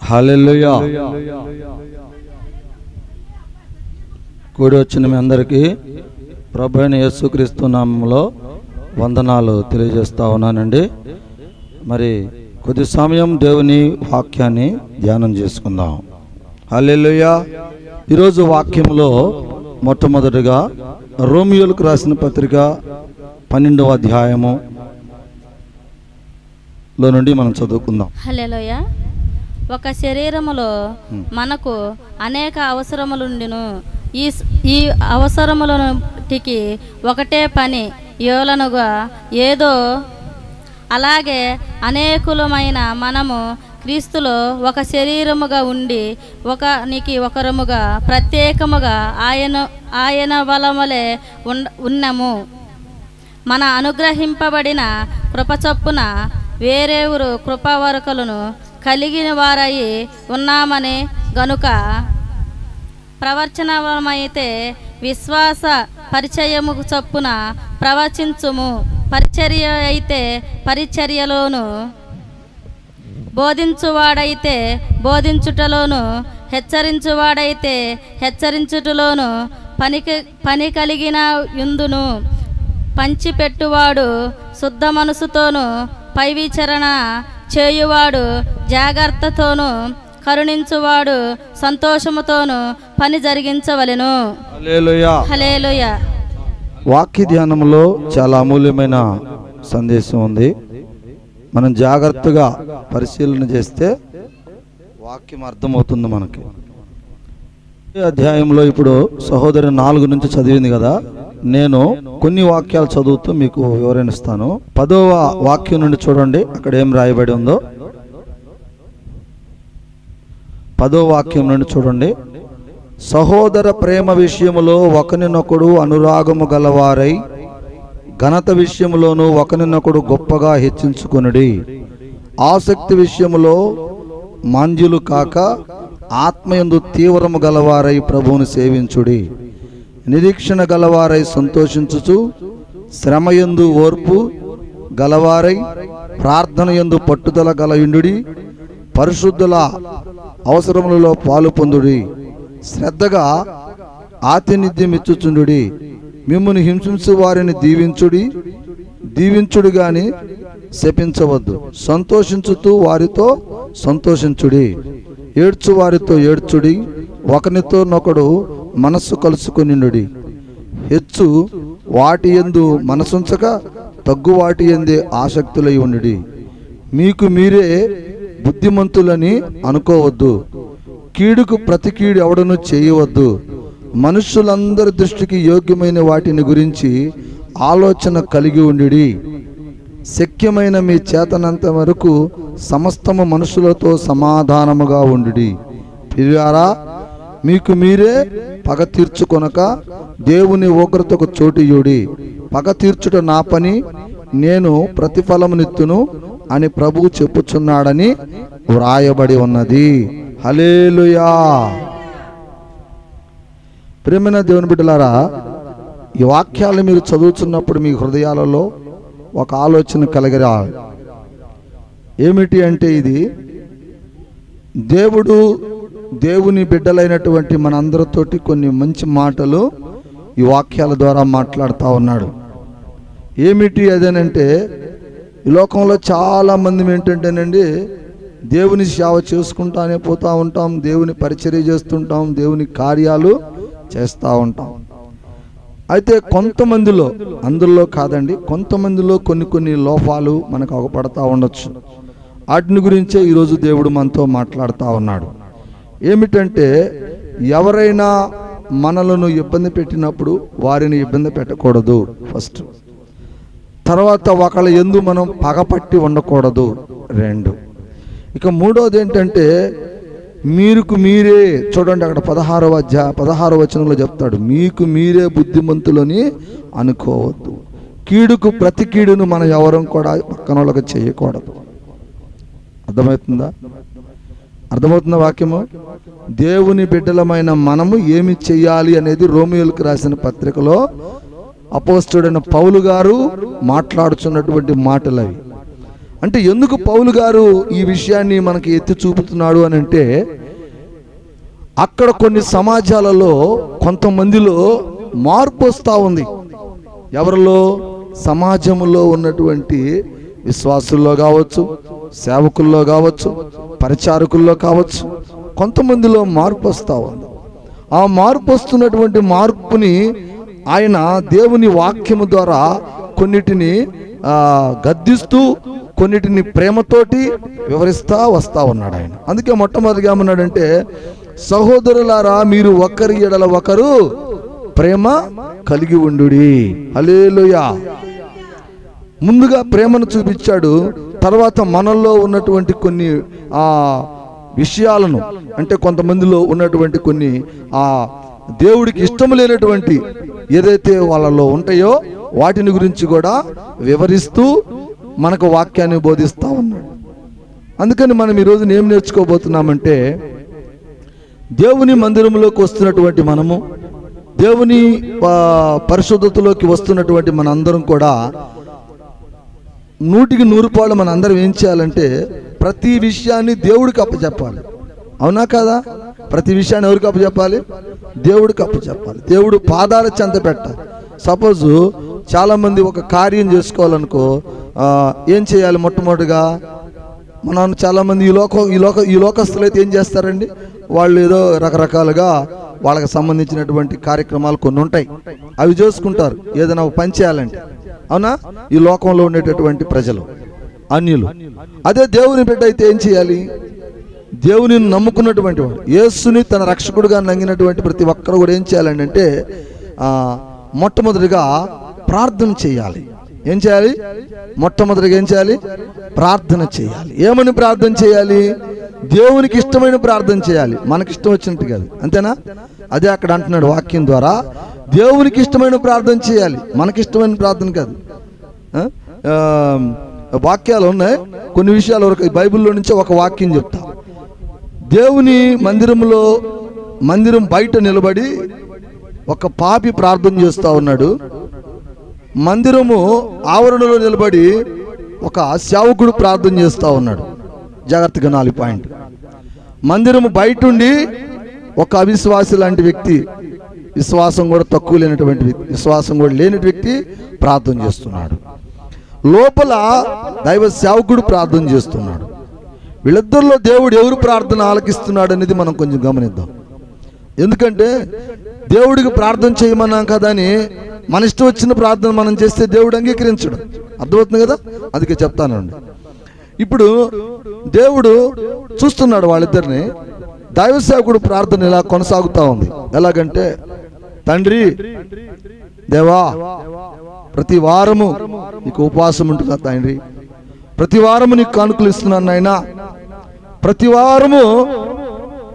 హల్లెలూయా. కూడి వచ్చిన మీ అందరికీ ప్రభువైన యేసుక్రీస్తు నామములో వందనాలు తెలియజేస్తా ఉన్నానండి. మరి కొద్ది సమయం దేవుని వాక్యాన్ని ధ్యానం చేసుకుందాం. హల్లెలూయా. ఈరోజు వాక్యంలో మొట్టమొదటిగా రోమియోలకు రాసిన పత్రిక 12వ అధ్యాయములో నుండి మనం చదువుకుందాం. హల్లెలూయా. ఒక శరీరములో మనకు అనేక అవసరములుండును. ఈ అవసరములన్నిటికి ఒకటే పని యోలనుగా ఏదో అలాగే అనేకులమైన మనము క్రీస్తులో ఒక శరీరముగా ఉండి ఒకనికి ఒకరముగా ప్రత్యేకముగా ఆయన బలములే ఉన్నాము. మన అనుగ్రహింపబడిన కృపచొప్పున వేరేవురు కృపావరకలను కలిగిన వారై ఉన్నామని గనుక ప్రవచనమైతే విశ్వాస పరిచయము చొప్పున ప్రవచించుము, పరిచర్య అయితే పరిచర్యలోను, బోధించువాడైతే బోధించుటలోను, హెచ్చరించువాడైతే హెచ్చరించుటలోను పని కలిగిన యుందును. పంచిపెట్టువాడు శుద్ధ మనసుతోనూ పై విచారణ చేయువాడు జాగ్రత్తతోనూ కరుణించువాడు సంతోషముతోనూ పని జరిగించవలెను. హల్లెలూయా. హల్లెలూయా. వాక్య ధ్యానంలో చాలా అమూల్యమైన సందేశం ఉంది. మనం జాగ్రత్తగా పరిశీలన చేస్తే వాక్యం అర్థమవుతుంది మనకి. ఈ అధ్యాయంలో ఇప్పుడు సహోదరి 4 నుంచి చదివింది కదా, నేను కొన్ని వాక్యాలు చదువుతూ మీకు వివరణిస్తాను. 10వ వాక్యం నుండి చూడండి, అక్కడ ఏం రాయబడి ఉందో. 10వ వాక్యం నుండి చూడండి. సహోదర ప్రేమ విషయములో ఒకరినొకడు అనురాగము గలవారై ఘనత విషయములోను ఒకరినొకడు గొప్పగా హెచ్చించుకొనుడి. ఆసక్తి విషయములో మాంద్యులు కాక ఆత్మయందు తీవ్రము గలవారై ప్రభువును సేవించుడి. నిరీక్షణ గలవారై సంతోషించుచు శ్రమయందు ఓర్పు గలవారై ప్రార్థన యందు పట్టుదల గలయుండుడి. పరిశుద్ధుల అవసరములలో పాలు పొందుడి. శ్రద్ధగా ఆతిథ్యమిచ్చుచుండుడి. మిమ్మును హింసించు వారిని దీవించుడు గాని శపించవద్దు. సంతోషించుతూ వారితో సంతోషించుడి. ఏడ్చు వారితో ఏడ్చుడి. ఒకనితో నొకడు మనస్సు కలుసుకొనిండుడి. హెచ్చు వాటి యందు మనసుంచక తగ్గు వాటి యందే ఆసక్తులై ఉండుడి. మీకు మీరే బుద్ధిమంతులని అనుకోవద్దు. కీడుకు ప్రతి కీడు ఎవడను చేయవద్దు. మనుష్యులందరి దృష్టికి యోగ్యమైన వాటిని గురించి ఆలోచన కలిగి ఉండుడి. శక్యమైన మీ చేతనంత వరకు సమస్తము మనుషులతో సమాధానముగా ఉండుడి. ప్రియులారా, మీకు మీరే పగ తీర్చుకొనక దేవుని ఉగ్రతకు చోటియుడి. పగ తీర్చుట నా పని, నేను ప్రతిఫలమునిత్తును అని ప్రభువు చెప్పుచున్నాడని వ్రాయబడి ఉన్నది. హల్లెలూయా. ప్రియమైన దేవుని బిడ్డలారా, ఈ వాక్యాలు మీరు చదువుతున్నప్పుడు మీ హృదయాలలో ఒక ఆలోచన కలిగిరా. ఏమిటి అంటే, ఇది దేవుని బిడ్డలైనటువంటి మనందరితోటి కొన్ని మంచి మాటలు ఈ వాక్యాల ద్వారా మాట్లాడుతూ ఉన్నాడు. ఏమిటి అదేనంటే, ఈ లోకంలో చాలా మంది ఏంటంటేనండి, దేవుని సేవ చేసుకుంటానే పోతూ ఉంటాం, దేవుని పరిచర్య చేస్తుంటాం, దేవుని కార్యాలు చేస్తూ ఉంటాం. అయితే కొంతమందిలో, అందరిలో కాదండి, కొంతమందిలో కొన్ని లోపాలు మనకు అవపడతా ఉండొచ్చు. వాటిని గురించే ఈరోజు దేవుడు మనతో మాట్లాడుతూ ఉన్నాడు. ఏమిటంటే, ఎవరైనా మనలను ఇబ్బంది పెట్టినప్పుడు వారిని ఇబ్బంది పెట్టకూడదు ఫస్ట్. తర్వాత ఒకళ్ళ యందు మనం పగపట్టి ఉండకూడదు 2. ఇక 3వది ఏంటంటే, మీకు మీరే, చూడండి అక్కడ 16వ వచనంలో చెప్తాడు, మీకు మీరే బుద్ధిమంతులని అనుకోవద్దు. కీడుకు ప్రతి కీడును మనం ఎవరం కూడా పక్కన వాళ్ళకి చేయకూడదు. అర్థమవుతుందా వాక్యము? దేవుని బిడ్డలమైన మనము ఏమి చెయ్యాలి అనేది రోమియోలకు రాసిన పత్రికలో అపోస్తలుడైన పౌలు గారు మాట్లాడుచున్నటువంటి మాటలు అవి. అంటే ఎందుకు పౌలు గారు ఈ విషయాన్ని మనకి ఎత్తి చూపుతున్నాడు అని అంటే, అక్కడ కొన్ని సమాజాలలో కొంతమందిలో మార్పు వస్తూ ఉంది. ఎవరిలో? సమాజంలో ఉన్నటువంటి విశ్వాసుల్లో కావచ్చు, సేవకుల్లో కావచ్చు, పరిచారకుల్లో కావచ్చు, కొంతమందిలో మార్పు వస్తూ ఉంది. ఆ మార్పు వస్తున్నటువంటి మార్పుని ఆయన దేవుని వాక్యము ద్వారా కొన్నిటిని గద్దిస్తూ, కొన్నిటిని ప్రేమతోటి వివరిస్తూ వస్తూ ఉన్నాడు ఆయన. అందుకే మొట్టమొదటిగా ఏమన్నాడంటే, సహోదరులారా మీరు ఒకరి ఎడల ఒకరు ప్రేమ కలిగి ఉండుడి. హల్లెలూయా. ముందుగా ప్రేమను చూపించాడు. తర్వాత మనల్లో ఉన్నటువంటి కొన్ని విషయాలను, అంటే కొంతమందిలో ఉన్నటువంటి కొన్ని దేవుడికి ఇష్టం లేనటువంటి ఏదైతే వాళ్ళలో ఉంటాయో వాటిని గురించి కూడా వివరిస్తూ మనకు వాక్యాన్ని బోధిస్తూ ఉన్నాడు. అందుకని మనం ఈరోజు ఏం నేర్చుకోబోతున్నామంటే, దేవుని మందిరంలోకి వస్తున్నటువంటి మనము, దేవుని పరిశుద్ధతలోకి వస్తున్నటువంటి మనందరం కూడా 100% మన అందరం ఏం చేయాలంటే, ప్రతి విషయాన్ని దేవుడికి అప్పచెప్పాలి. అవునా కదా? ప్రతి విషయాన్ని ఎవరికి అప్పచెప్పాలి? దేవుడికి అప్పచెప్పాలి. దేవుడు పాదాల చెంత పెట్టాలి. సపోజు చాలామంది ఒక కార్యం చేసుకోవాలనుకో, ఏం చేయాలి? మొట్టమొదటిగా మనం చాలామంది ఈ లోకస్తులు అయితే ఏం చేస్తారండి, వాళ్ళు ఏదో రకరకాలుగా వాళ్ళకి సంబంధించినటువంటి కార్యక్రమాలు కొన్ని ఉంటాయి, అవి చేసుకుంటారు ఏదైనా ఒక పని చేయాలంటే. అవునా? ఈ లోకంలో ఉండేటటువంటి ప్రజలు, అన్యులు. అదే దేవుని బిడ్డ అయితే ఏం చేయాలి? దేవుని నమ్ముకున్నటువంటి వాడు, యేసుని తన రక్షకుడుగా నంగినటువంటి ప్రతి ఒక్కరు కూడా ఏం చేయాలండి అంటే, మొట్టమొదటిగా ప్రార్థన చేయాలి. ఏం చేయాలి? మొట్టమొదటిగా ఏం చేయాలి? ప్రార్థన చేయాలి. ఏమని ప్రార్థన చేయాలి? దేవునికి ఇష్టమైన ప్రార్థన చేయాలి, మనకి ఇష్టం వచ్చినట్టు కాదు. అంతేనా? అదే అక్కడ అంటున్నాడు వాక్యం ద్వారా, దేవునికి ఇష్టమైన ప్రార్థన చేయాలి, మనకి ఇష్టమైన ప్రార్థన కాదు. వాక్యాలు ఉన్నాయి, కొన్ని విషయాలు వరకు బైబిల్లో నుంచి ఒక వాక్యం చెప్తా. దేవుని మందిరం బయట నిలబడి ఒక పాపి ప్రార్థన చేస్తూ ఉన్నాడు. మందిరము ఆవరణలో నిలబడి ఒక సేవకుడు ప్రార్థన చేస్తూ ఉన్నాడు. జాగ్రత్తగా 4 పాయింట్. మందిరము బయట ఉండి ఒక అవిశ్వాసి లాంటి వ్యక్తి, విశ్వాసం కూడా తక్కువ లేనటువంటి వ్యక్తి, విశ్వాసం కూడా లేని వ్యక్తి ప్రార్థన చేస్తున్నాడు. లోపల దైవ సేవకుడు ప్రార్థన చేస్తున్నాడు. వీళ్ళిద్దరిలో దేవుడు ఎవరు ప్రార్థన ఆలకిస్తున్నాడు అనేది మనం కొంచెం గమనిద్దాం. ఎందుకంటే దేవుడికి ప్రార్థన చేయమన్నాం కదా అని మన ఇష్టం వచ్చిన ప్రార్థన మనం చేస్తే దేవుడు అంగీకరించడు. అర్థమవుతుంది కదా? అందుకే చెప్తానండి. ఇప్పుడు దేవుడు చూస్తున్నాడు వాళ్ళిద్దరిని. దైవ సేవకుడు ప్రార్థన ఇలా కొనసాగుతూ ఉంది. ఎలాగంటే, తండ్రి దేవా, ప్రతి వారము నీకు ఉపవాసం ఉంటుందా తండ్రి, ప్రతి వారము నీకు కానుకలు ఇస్తున్నాను నాయనా, ప్రతి వారము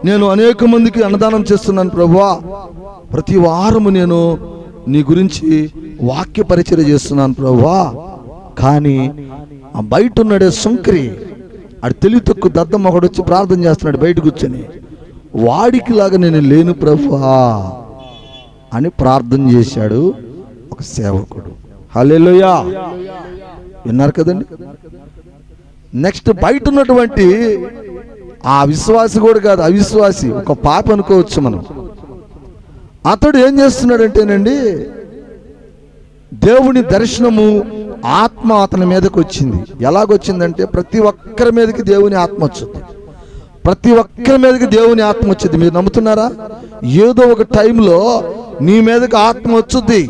నేను అనేక మందికి అన్నదానం చేస్తున్నాను ప్రభువా, ప్రతి వారము నేను నీ గురించి వాక్య పరిచర్య చేస్తున్నాను ప్రభువా. కానీ ఆ బయట ఉన్నాడే సుంకరి, ఆడు తెలివి తక్కువ దద్దమ్మ ఒకడు వచ్చి ప్రార్థన చేస్తున్నాడు బయట కూర్చొని, వాడికి లాగా నేను లేను ప్రభువా అని ప్రార్థన చేశాడు ఒక సేవకుడు. హల్లెలూయా. విన్నారు కదండి? నెక్స్ట్ బయట ఉన్నటువంటి ఆ విశ్వాసి కూడా కాదు, అవిశ్వాసి, ఒక పాప అనుకోవచ్చు మనం. అతడు ఏం చేస్తున్నాడంటేనండి, దేవుని దర్శనము, ఆత్మ అతని మీదకి వచ్చింది. ఎలాగొచ్చిందంటే, ప్రతి ఒక్కరి మీదకి దేవుని ఆత్మ వచ్చింది. ప్రతి ఒక్కరి మీదకి దేవుని ఆత్మ వచ్చింది. మీరు నమ్ముతున్నారా? ఏదో ఒక టైంలో నీ మీదకి ఆత్మ వచ్చుద్ది.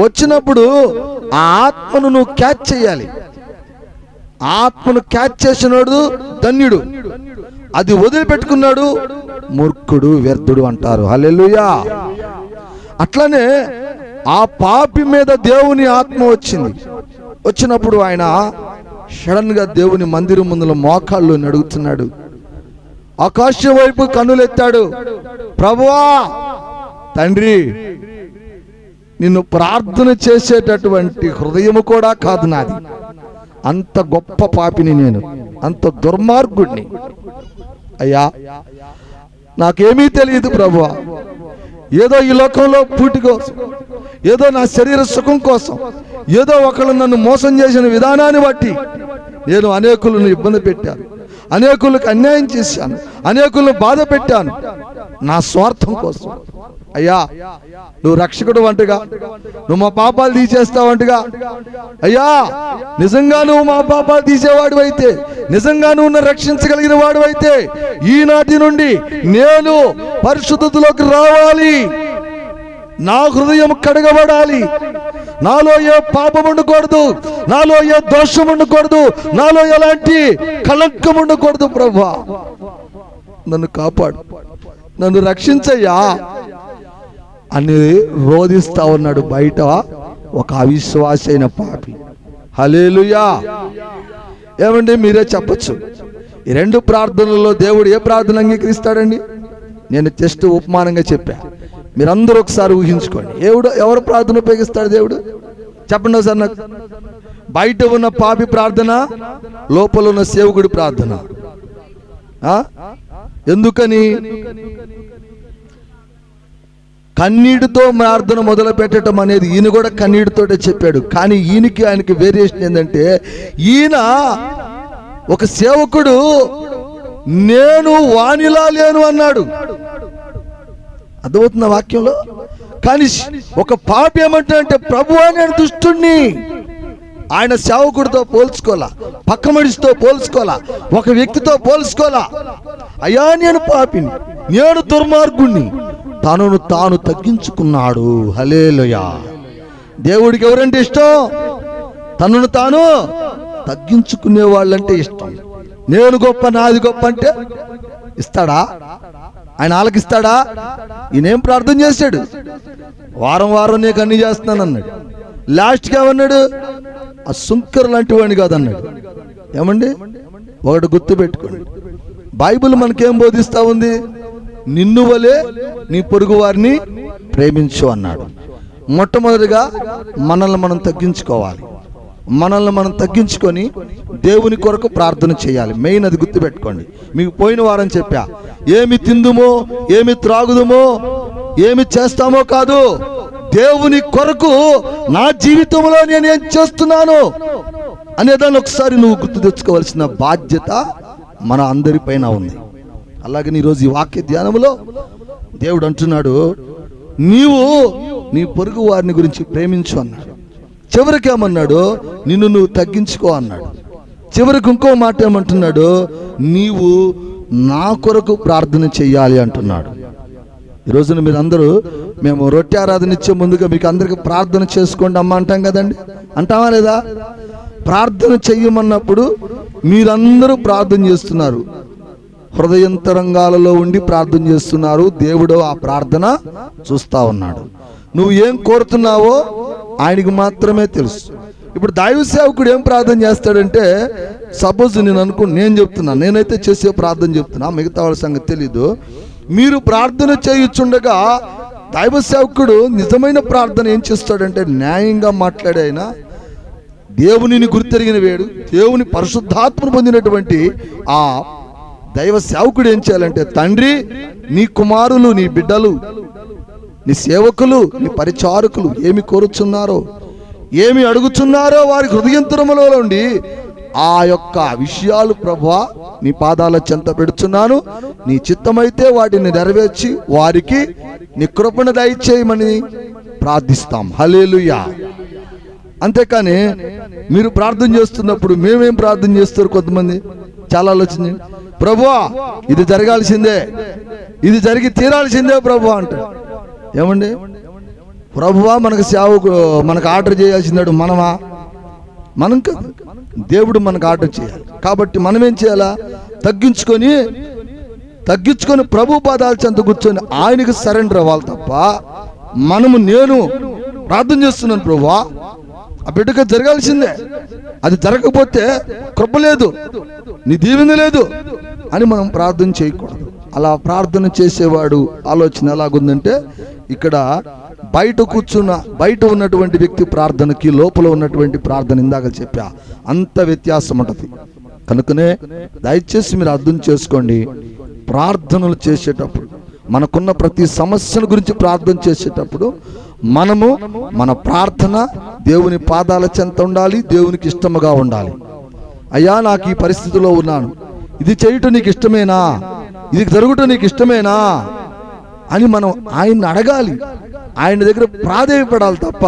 వచ్చినప్పుడు ఆ ఆత్మను నువ్వు క్యాచ్ చేయాలి. ఆత్మను క్యాచ్ చేసినాడు ధన్యుడు, అది వదిలిపెట్టుకున్నాడు మూర్ఖుడు, వ్యర్థుడు అంటారు. హల్లెలూయా. అట్లనే ఆ పాపి మీద దేవుని ఆత్మ వచ్చింది. వచ్చినప్పుడు ఆయన సడన్ గా దేవుని మందిరం ముందులో మోకాళ్ళు అడుగుతున్నాడు. ఆకాశం వైపు కన్నులెత్తాడు. ప్రభువా, తండ్రి, నిన్ను ప్రార్థన చేసేటటువంటి హృదయము కూడా కాదు నాది. అంత గొప్ప పాపిని నేను, అంత దుర్మార్గుడిని. అయ్యా, నాకేమీ తెలియదు ప్రభువా. ఏదో ఈ లోకంలో పూటి కోసం, ఏదో నా శరీర సుఖం కోసం, ఏదో ఒకళ్ళు నన్ను మోసం చేసిన విధానాన్ని బట్టి నేను అనేకులను ఇబ్బంది పెట్టాను, అనేకులకు అన్యాయం చేశాను, అనేకులను బాధ పెట్టాను నా స్వార్థం కోసం. అయ్యా నువ్వు రక్షకుడు వంటగా, నువ్వు మా పాపాలు తీసేస్తావంటగా. అయ్యా నిజంగా నువ్వు మా పాపాలు తీసేవాడు అయితే, నిజంగా నువ్వు రక్షించగలిగిన వాడు అయితే, ఈనాటి నుండి నేను పరిశుద్ధతలోకి రావాలి, నా హృదయం కడగబడాలి, నాలో ఏ పాపం ఉండకూడదు, నాలో ఏ దోషం ఉండకూడదు, నాలో ఎలాంటి కళంకం ఉండకూడదు. ప్రభువా నన్ను కాపాడు, నన్ను రక్షించయ్యా అని రోధిస్తా ఉన్నాడు బయట ఒక అవిశ్వాసి అయిన పాపి. హల్లెలూయా. ఏమండి మీరే చెప్పచ్చు, ఈ రెండు ప్రార్థనలలో దేవుడు ఏ ప్రార్థన అంగీకరిస్తాడండి? నేను జస్ట్ ఉపమానంగా చెప్పా, మీరందరూ ఒకసారి ఊహించుకోండి. ఎవరు ప్రార్థన ఉపయోగిస్తాడు దేవుడు? చెప్పండి ఒకసారి నాకు. బయట ఉన్న పాపి ప్రార్థన, లోపల ఉన్న సేవకుడి ప్రార్థన. ఎందుకని? కన్నీటితో ప్రార్థన మొదలు పెట్టడం అనేది ఈయన కూడా కన్నీటితోటే చెప్పాడు. కానీ ఆయనకి వేరియేషన్ ఏంటంటే, ఈయన ఒక సేవకుడు నేను వానిలా లేను అన్నాడు. అర్థమవుతున్న వాక్యంలో. కానీ ఒక పాపి ఏమంటాడంటే, ప్రభువా నేను దుష్టుణ్ణి. ఆయన సేవకుడితో పోల్చుకోలా, పక్క మనిషితో పోల్చుకోలా, ఒక వ్యక్తితో పోల్చుకోలా. అయ్యా నేను పాపిని, నేను దుర్మార్గుణ్ణి, తనను తాను తగ్గించుకున్నాడు. హల్లెలూయా. దేవుడికి ఎవరంటే ఇష్టం? తనను తాను తగ్గించుకునే వాళ్ళంటే ఇష్టం. నేను గొప్ప, నాది గొప్ప అంటే ఇస్తాడా? ఆయన ఆలకిస్తాడా? ఈయనేం ప్రార్థన చేశాడు? వారం వారం నీకు అన్ని చేస్తున్నాను అన్నాడు. లాస్ట్కి ఏమన్నాడు? ఆ సుంకర్ లాంటి వాడిని కాదన్నాడు. ఏమండి ఒకటి గుర్తు పెట్టుకోండి, బైబిల్ మనకేం బోధిస్తా ఉంది? నిన్ను వలే నీ పొరుగు వారిని ప్రేమించు అన్నాడు. మొట్టమొదటిగా మనల్ని మనం తగ్గించుకోవాలి. మనల్ని మనం తగ్గించుకొని దేవుని కొరకు ప్రార్థన చేయాలి. మెయిన్ అది గుర్తుపెట్టుకోండి. మీకు పోయిన వారం చెప్పా, ఏమి తిందుమో, ఏమి త్రాగుదుమో, ఏమి చేస్తామో కాదు, దేవుని కొరకు నా జీవితంలో నేను ఏం చేస్తున్నాను అనేదాన్ని ఒకసారి నువ్వు గుర్తు తెచ్చుకోవాల్సిన బాధ్యత మన అందరిపైన ఉంది. అలాగే ఈరోజు ఈ వాక్య ధ్యానంలో దేవుడు అంటున్నాడు, నీవు నీ పొరుగు వారిని గురించి ప్రేమించు అన్నాడు. చివరికి ఏమన్నాడు? నిన్ను నువ్వు తగ్గించుకో అన్నాడు. చివరికి ఇంకో మాట ఏమంటున్నాడు? నీవు నా కొరకు ప్రార్థన చెయ్యాలి అంటున్నాడు. ఈరోజున మీరు అందరూ, మేము రొట్టె ఆరాధన ఇచ్చే ముందుగా మీకు అందరికి ప్రార్థన చేసుకోండి అమ్మ అంటాం కదండి, అంటామా లేదా? ప్రార్థన చెయ్యమన్నప్పుడు మీరందరూ ప్రార్థన చేస్తున్నారు, హృదయంతరంగాలలో ఉండి ప్రార్థన చేస్తున్నారు. దేవుడు ఆ ప్రార్థన చూస్తా ఉన్నాడు. నువ్వు ఏం కోరుతున్నావో ఆయనకి మాత్రమే తెలుసు. ఇప్పుడు దైవ సేవకుడు ఏం ప్రార్థన చేస్తాడంటే, సపోజ్ నేను చెప్తున్నా, నేనైతే చేసే ప్రార్థన చెప్తున్నా, మిగతా వాళ్ళ సంగతి తెలీదు. మీరు ప్రార్థన చేయుచుండగా దైవ సేవకుడు నిజమైన ప్రార్థన ఏం చేస్తాడంటే, న్యాయంగా మాట్లాడే ఆయన, దేవునిని గుర్తెరిగిన వేడు, దేవుని పరిశుద్ధాత్మను పొందినటువంటి ఆ దైవ సేవకుడు ఏం చేయాలంటే, తండ్రి నీ కుమారులు, నీ బిడ్డలు, నీ సేవకులు, నీ పరిచారకులు ఏమి కోరుచున్నారో, ఏమి అడుగుచున్నారో వారి హృదయంతరములో నుండి ఆ యొక్క విషయాలు ప్రభువా నీ పాదాల చెంత పెడుచున్నాను, నీ చిత్తమైతే వాటిని నెరవేర్చి వారికి నీ కృపను దయచేయమని ప్రార్థిస్తాం. హల్లెలూయా. అంతేకాని మీరు ప్రార్థన చేస్తున్నప్పుడు మేమేం ప్రార్థన చేస్తారు కొంతమంది, చాలా ఆలోచన, ప్రభువా ఇది జరగాల్సిందే, ఇది జరిగి తీరాల్సిందే ప్రభువా అంటారు. ఏమండి, ప్రభువా మనకు సేవకు మనకు ఆర్డర్ చేయాల్సిందాడు మనమా? మనం కాదు, దేవుడు మనకు ఆర్డర్ చేయాలి. కాబట్టి మనం ఏం చేయాలా? తగ్గించుకొని ప్రభు పాదాల చెంత కూర్చొని ఆయనకు సరెండర్ అవ్వాలి తప్ప నేను ప్రార్థన చేస్తున్నాను ప్రభువా ఆ బిడ్డకు జరగాల్సిందే, అది జరగకపోతే కృప లేదు, నీ దీవెన లేదు అని మనం ప్రార్థన చేయకూడదు. అలా ప్రార్థన చేసేవాడు ఆలోచన ఎలాగుందంటే, ఇక్కడ బయట ఉన్నటువంటి వ్యక్తి ప్రార్థనకి లోపల ఉన్నటువంటి ప్రార్థన ఇందాక చెప్పా అంత వ్యత్యాసం ఉంటుంది. కనుకనే దయచేసి మీరు అర్థం చేసుకోండి, ప్రార్థనలు చేసేటప్పుడు, మనకున్న ప్రతి సమస్యల గురించి ప్రార్థన చేసేటప్పుడు మన ప్రార్థన దేవుని పాదాల చెంత ఉండాలి, దేవునికి ఇష్టముగా ఉండాలి. అయ్యా నాకు ఈ పరిస్థితిలో ఉన్నాను, ఇది చేయటం నీకు ఇష్టమేనా, ఇది జరుగుట నీకు ఇష్టమేనా అని మనం ఆయన్ని అడగాలి, ఆయన దగ్గర ప్రాధేయపడాలి తప్ప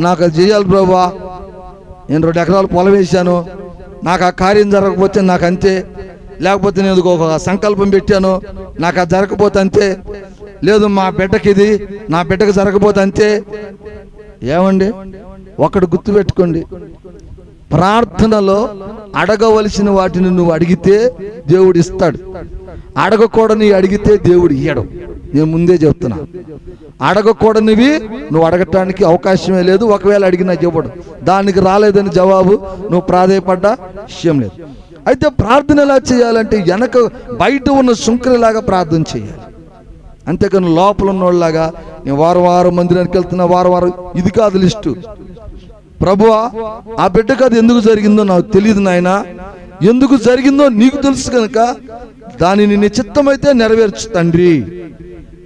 నాకు అది చేయాలి ప్రభువా, నేను 2 ఎకరాలు పొలం వేసాను, నాకు ఆ కార్యం జరగకపోతే నాకు అంతే, లేకపోతే నేను ఒక సంకల్పం పెట్టాను నాకు అది జరగకపోతే అంతే, లేదు మా బిడ్డకి ఇది నా బిడ్డకి జరగకపోతే అంతే. ఏమండి, ఒకటి గుర్తుపెట్టుకోండి, ప్రార్థనలో అడగవలసిన వాటిని నువ్వు అడిగితే దేవుడు ఇస్తాడు, అడగకూడని అడిగితే దేవుడు ఇయ్యడు. నేను ముందే చెప్తున్నా, అడగకూడనివి నువ్వు అడగటానికి అవకాశమే లేదు, ఒకవేళ అడిగినా ఇవ్వడు. దానికి రాలేదని జవాబు నువ్వు ప్రాధేయపడ్డా విషయం లేదు. అయితే ప్రార్థన ఎలా చేయాలంటే వెనక బయట ఉన్న శుంకరిలాగా ప్రార్థన చేయాలి, అంతేకాని లోపల ఉన్నోళ్ళలాగా నేను వారం మందిరానికి వెళ్తున్నా వారం ఇది కాదు లిస్టు. ప్రభువా ఆ బిడ్డకు అది ఎందుకు జరిగిందో నాకు తెలియదు నాయనా, ఎందుకు జరిగిందో నీకు తెలుసు కనుక దానిని నీ చిత్తమైతే నెరవేర్చు తండ్రి.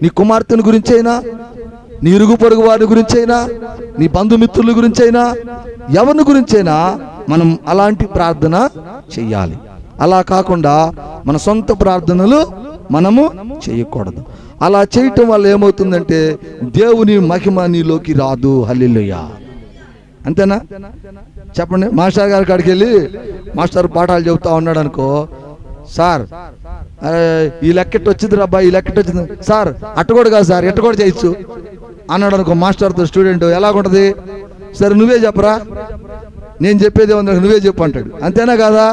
నీ కుమార్తెను గురించి అయినా, నీ ఇరుగు పొరుగు వారి గురించి అయినా, నీ బంధుమిత్రుల గురించి అయినా, ఎవరిని గురించి అయినా మనం అలాంటి ప్రార్థన చెయ్యాలి. అలా కాకుండా మన సొంత ప్రార్థనలు మనము చేయకూడదు. అలా చేయటం వల్ల ఏమవుతుందంటే దేవుని మహిమ నీలోకి రాదు. హల్లెలూయా. అంతేనా? చెప్పండి. మాస్టర్ గారి కాడికి వెళ్ళి మాస్టర్ పాఠాలు చెబుతా ఉన్నాడు అనుకో, సార్ ఈ లెక్కెట్ వచ్చింది రాబ్బా, ఈ లెక్కెట్ వచ్చింది సార్, అట్టకూడదు కాదు సార్, ఎట్ట కూడా చేయొచ్చు అన్నాడు అనుకో మాస్టర్తో స్టూడెంట్, ఎలాగుంటది? సరే నువ్వే చెప్పరా, నేను చెప్పేది ఏమన్నా నువ్వే చెప్పు అంటాడు. అంతేనా కాదా?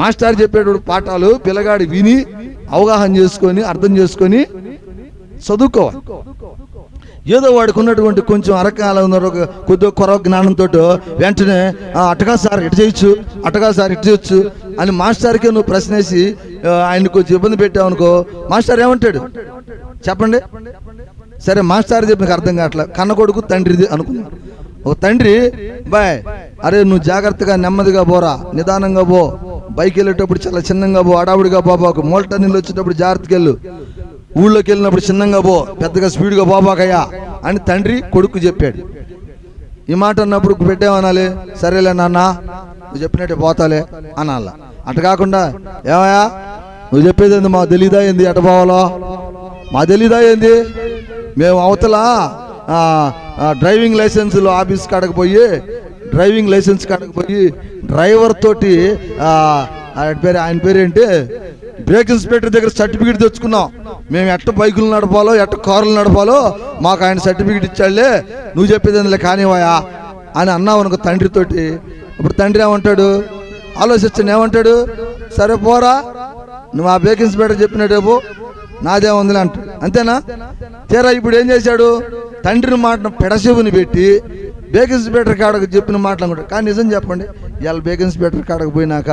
మాస్టర్ చెప్పేటప్పుడు పాఠాలు పిల్లగాడు విని అవగాహన చేసుకొని అర్థం చేసుకొని చదువుకోవాలి. ఏదో వాడికి ఉన్నటువంటి కొంచెం అరకాలం కొద్దిగా కొరవ జ్ఞానంతో వెంటనే అట్టగా సార్ ఇటు చేయొచ్చు, అట్టగా సార్ ఇటు చేయొచ్చు అని మాస్టర్కే నువ్వు ప్రశ్నేసి ఆయన్ని కొంచెం ఇబ్బంది పెట్టావు అనుకో, మాస్టర్ ఏమంటాడు చెప్పండి? సరే మాస్టర్ చెప్పి నాకు అర్థం కావట్లేదు, కన్న కొడుకు తండ్రిది అనుకున్నాడు. ఒక తండ్రి బాయ్ అరే నువ్వు జాగ్రత్తగా నెమ్మదిగా పోరా, నిదానంగా పో, బైక్ వెళ్ళేటప్పుడు చాలా చిన్నగా పో, అడావుడిగా బాబాకు, మోల్టా నీళ్ళు వచ్చేటప్పుడు జాగ్రత్తగా వెళ్ళు, ఊళ్ళోకి వెళ్ళినప్పుడు చిన్నగా పో, పెద్దగా స్పీడ్గా బాబాకయ్యా అని తండ్రి కొడుకు చెప్పాడు. ఈ మాట అన్నప్పుడు పెట్టేమనాలి, సరేలే నాన్న నువ్వు చెప్పినట్టే పోతాలే అనాల. అటు కాకుండా ఏమయ్యా నువ్వు చెప్పేది ఏంది, మాకు తెలీదా ఏంది ఎట పోవాలో, మా తెలీదా ఏంది, మేము అవతల డ్రైవింగ్ లైసెన్సులు ఆఫీస్ కాడకపోయి డ్రైవింగ్ లైసెన్స్ కాడకపోయి డ్రైవర్ తోటి ఆయన పేరేంటి బ్రేక్ ఇన్స్పెక్టర్ దగ్గర సర్టిఫికేట్ తెచ్చుకున్నాం, మేము ఎట్ట బైకులు నడపాలో ఎట్ట కార్లు నడపాలో మాకు ఆయన సర్టిఫికేట్ ఇచ్చాడులే, నువ్వు చెప్పేది అందులో కానివయా అని అన్నావు అనుకో తండ్రితోటి. ఇప్పుడు తండ్రి ఏమంటాడు ఆలోచించండి, ఏమంటాడు? సరే పోరా, నువ్వు ఆ బ్రేక్ ఇన్స్పెక్టర్ చెప్పినట్టేపో, నాదేముందిలే అంటాడు. అంతేనా? తీరా ఇప్పుడు ఏం చేశాడు, తండ్రిని మాట పెడచెవుని పెట్టి బ్రేక్ ఇన్స్పెక్టర్ కాడకు చెప్పిన మాటలు అనుకుంటాడు. కానీ నిజం చెప్పండి, ఇవాళ బ్రేక్ ఇన్స్పెక్టర్ కాడకు పోయినాక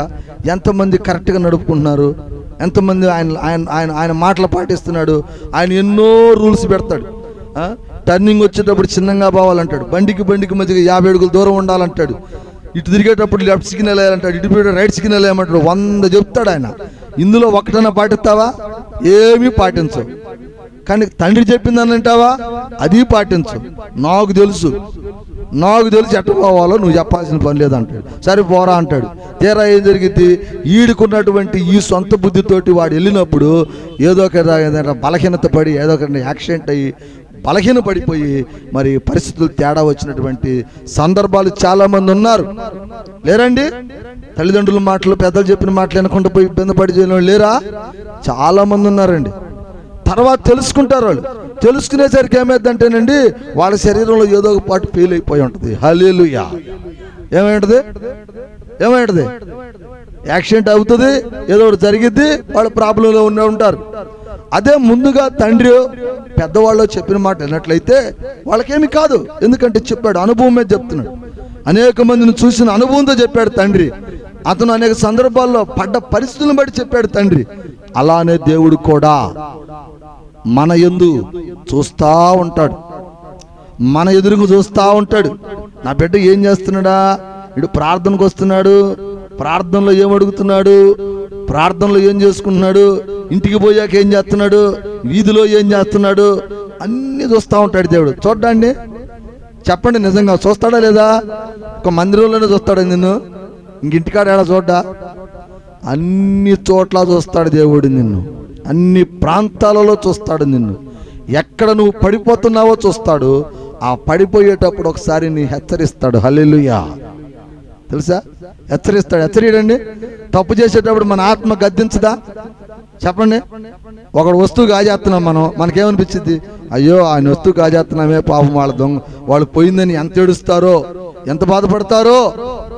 ఎంతమంది కరెక్ట్గా నడుపుకుంటున్నారు, ఎంతమంది ఆయన మాటలు పాటిస్తున్నాడు. ఆయన ఎన్నో రూల్స్ పెడతాడు. టర్నింగ్ వచ్చేటప్పుడు చిన్నగా పోవాలంటాడు, బండికి మధ్యగా 50 అడుగులు దూరం ఉండాలంటాడు, ఇటు తిరిగేటప్పుడు లెఫ్ట్ సిగ్నల్ వేయాలంటాడు, ఇటు పోయి రైట్ సిగ్నల్ వేయమంటాడు, 100 చెప్తాడు ఆయన. ఇందులో ఒకటన్నా పాటిస్తావా? ఏమీ పాటించవు. కానీ తండ్రి చెప్పిందని అంటావా? అది పాటించు. నాకు తెలుసు ఎట్ట పోవాలో నువ్వు చెప్పాల్సిన పని లేదంటాడు. సరే పోరా అంటాడు. తీరా ఏం జరిగింది, ఈడుకున్నటువంటి ఈ సొంత బుద్ధితోటి వాడు వెళ్ళినప్పుడు ఏదో ఒక బలహీనత పడి ఏదో ఒక యాక్సిడెంట్ అయ్యి బలహీన పడిపోయి మరి పరిస్థితులు తేడా వచ్చినటువంటి సందర్భాలు చాలా మంది ఉన్నారు. లేరండి? తల్లిదండ్రుల మాటలు పెద్దలు చెప్పిన మాటలు వినకుండా పోయి ఇబ్బంది పడి చేయడం లేరా? చాలా మంది ఉన్నారండి. తర్వాత తెలుసుకుంటారు. వాళ్ళు తెలుసుకునేసరికి ఏమైందంటేనండి వాళ్ళ శరీరంలో ఏదో ఒక పాటు ఫెయిల్ అయిపోయి ఉంటుంది. హల్లెలూయా. ఏమైంటది యాక్సిడెంట్ అవుతుంది, ఏదో ఒకటి జరిగిద్ది, వాళ్ళు ప్రాబ్లంలో ఉంటారు. అదే ముందుగా తండ్రి పెద్దవాళ్ళు చెప్పిన మాట విన్నట్లయితే వాళ్ళకేమి కాదు. ఎందుకంటే చెప్పాడు, అనుభవం మీద చెప్తున్నాడు. అనేక మందిని చూసిన అనుభవంతో చెప్పాడు తండ్రి. అతను అనేక సందర్భాల్లో పడ్డ పరిస్థితులను బట్టి చెప్పాడు తండ్రి. అలానే దేవుడు కూడా మన యందు చూస్తా ఉంటాడు, మన ఎదురుగా చూస్తా ఉంటాడు. నా బిడ్డ ఏం చేస్తున్నాడా, వీడు ప్రార్థనకు వస్తున్నాడు, ప్రార్థనలో ఏం అడుగుతున్నాడు, ప్రార్థనలో ఏం చేసుకుంటున్నాడు, ఇంటికి పోయాక ఏం చేస్తున్నాడు, వీధిలో ఏం చేస్తున్నాడు, అన్నీ చూస్తూ ఉంటాడు దేవుడు. చూడండి, చెప్పండి నిజంగా చూస్తాడా లేదా? ఒక మందిరంలోనే చూస్తాడా నిన్ను? ఇంటికాడ ఎలా చూడ్డా? అన్ని చోట్ల చూస్తాడు దేవుడు నిన్ను, అన్ని ప్రాంతాలలో చూస్తాడు నిన్ను. ఎక్కడ నువ్వు పడిపోతున్నావో చూస్తాడు. ఆ పడిపోయేటప్పుడు ఒకసారి నీ హెచ్చరిస్తాడు. హల్లెలూయా. తెలుసా? హెచ్చరిస్తాడు. హెచ్చరియడండి. తప్పు చేసేటప్పుడు మన ఆత్మ గద్దించదా? చెప్పండి. ఒకడు వస్తువు కాజేస్తున్నాం మనం, మనకేమనిపించింది? అయ్యో ఆయన వస్తువు కాజేస్తున్నామే, పాపం వాళ్ళ వాళ్ళు పోయిందని ఎంత ఏడుస్తారో, ఎంత బాధపడతారో